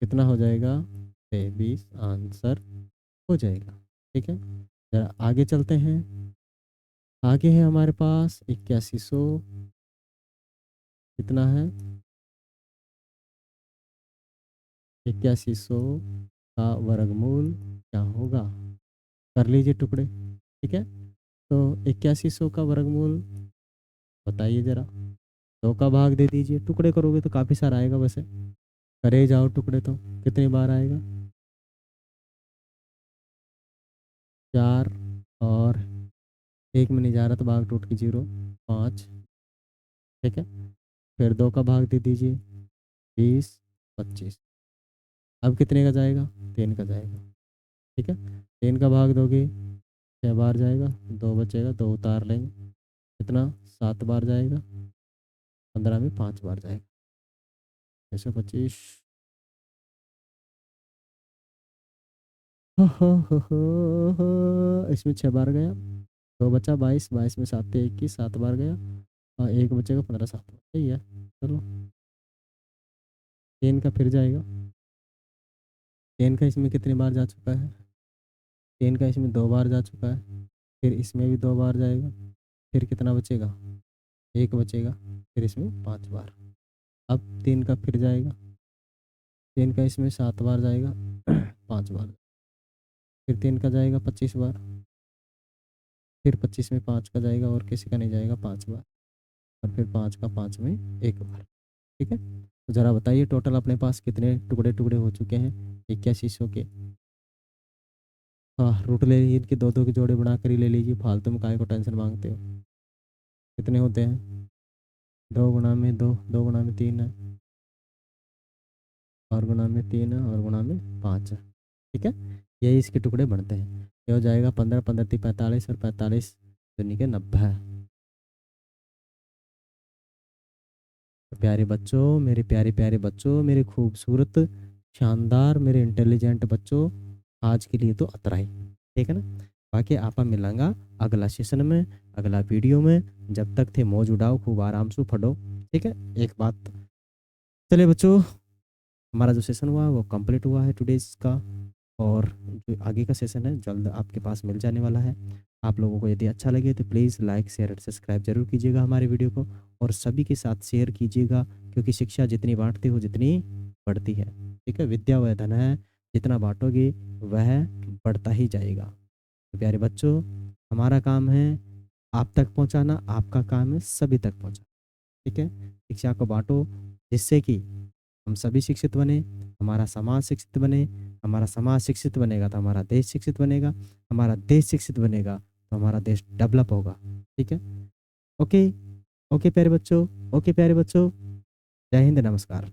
Speaker 1: कितना हो जाएगा 23 आंसर हो जाएगा। ठीक है, जरा आगे चलते हैं। आगे है हमारे पास 8100, कितना है 8100 का वर्गमूल क्या होगा, कर लीजिए टुकड़े। ठीक है, तो 8100 का वर्गमूल बताइए जरा, 2 का भाग दे दीजिए, टुकड़े करोगे तो काफ़ी सारा आएगा वैसे, करे जाओ टुकड़े तो कितनी बार आएगा 4 और 1 में नहीं जा रहा तो भाग टूट के 0, 5। ठीक है, फिर 2 का भाग दे दीजिए, 20, 25। अब कितने का जाएगा? 3 का जाएगा। ठीक है, 3 का भाग दोगे 6 बार जाएगा, 2 बचेगा, 2 उतार लेंगे, कितना? 7 बार जाएगा, 15 में 5 बार जाएगा, 625। इसमें 6 बार गया, 2 बचा 22, 22 में 7 थे 21, 7 बार गया और 1 बचेगा, 15, 7 बार। सही है, चलो। 3 का फिर जाएगा, 3 का इसमें कितनी बार जा चुका है? 3 का इसमें 2 बार जा चुका है, फिर इसमें भी 2 बार जाएगा, फिर कितना बचेगा? 1 बचेगा, फिर इसमें 5 बार। अब 3 का फिर जाएगा, 3 का इसमें 7 बार जाएगा, 5 बार। फिर 3 का जाएगा 25 बार, फिर 25 में 5 का जाएगा और किसी का नहीं जाएगा 5 बार, और फिर 5 का 5 में 1 बार। ठीक है, तो ज़रा बताइए टोटल अपने पास कितने टुकड़े टुकड़े हो चुके हैं 81 के। हाँ, रूट ले लीजिए, इनके 2 2 के जोड़े बना कर ही ले लीजिए, फालतू में काहे को टेंशन मांगते हो। कितने होते हैं? 2 गुना में 2, 2 गुना में 3 है, और गुना में 3 है, और गुना में 5 है। ठीक है, यही इसके टुकड़े बनते हैं। ये हो जाएगा 15, 15 × 45 और 45 दूनी के 90। तो प्यारे बच्चों, मेरे प्यारे प्यारे बच्चों, मेरे खूबसूरत, शानदार, मेरे इंटेलिजेंट बच्चों, आज के लिए तो अतना ही। ठीक है ना, बाकी आपा मिलांगा अगला सेशन में, अगला वीडियो में। जब तक थे मौज उड़ाओ, खूब आराम से पढ़ो। ठीक है, एक बात, चलिए बच्चों, हमारा जो सेशन हुआ वो कंप्लीट हुआ है टुडेज का, और जो आगे का सेशन है जल्द आपके पास मिल जाने वाला है। आप लोगों को यदि अच्छा लगे तो प्लीज़ लाइक शेयर और सब्सक्राइब जरूर कीजिएगा हमारे वीडियो को, और सभी के साथ शेयर कीजिएगा, क्योंकि शिक्षा जितनी बांटते हो जितनी बढ़ती है। ठीक है, विद्या वह धन है, जितना बांटोगे वह बढ़ता ही जाएगा। तो प्यारे बच्चों, हमारा काम है आप तक पहुंचाना, आपका काम है सभी तक पहुंचाना। ठीक है, शिक्षा को बांटो, जिससे कि हम सभी शिक्षित बने, हमारा समाज शिक्षित बने। हमारा समाज शिक्षित बनेगा तो हमारा देश शिक्षित बनेगा, हमारा देश शिक्षित बनेगा तो हमारा देश डेवलप होगा। ठीक है, ओके। ओके प्यारे बच्चों, ओके प्यारे बच्चों, जय हिंद, नमस्कार।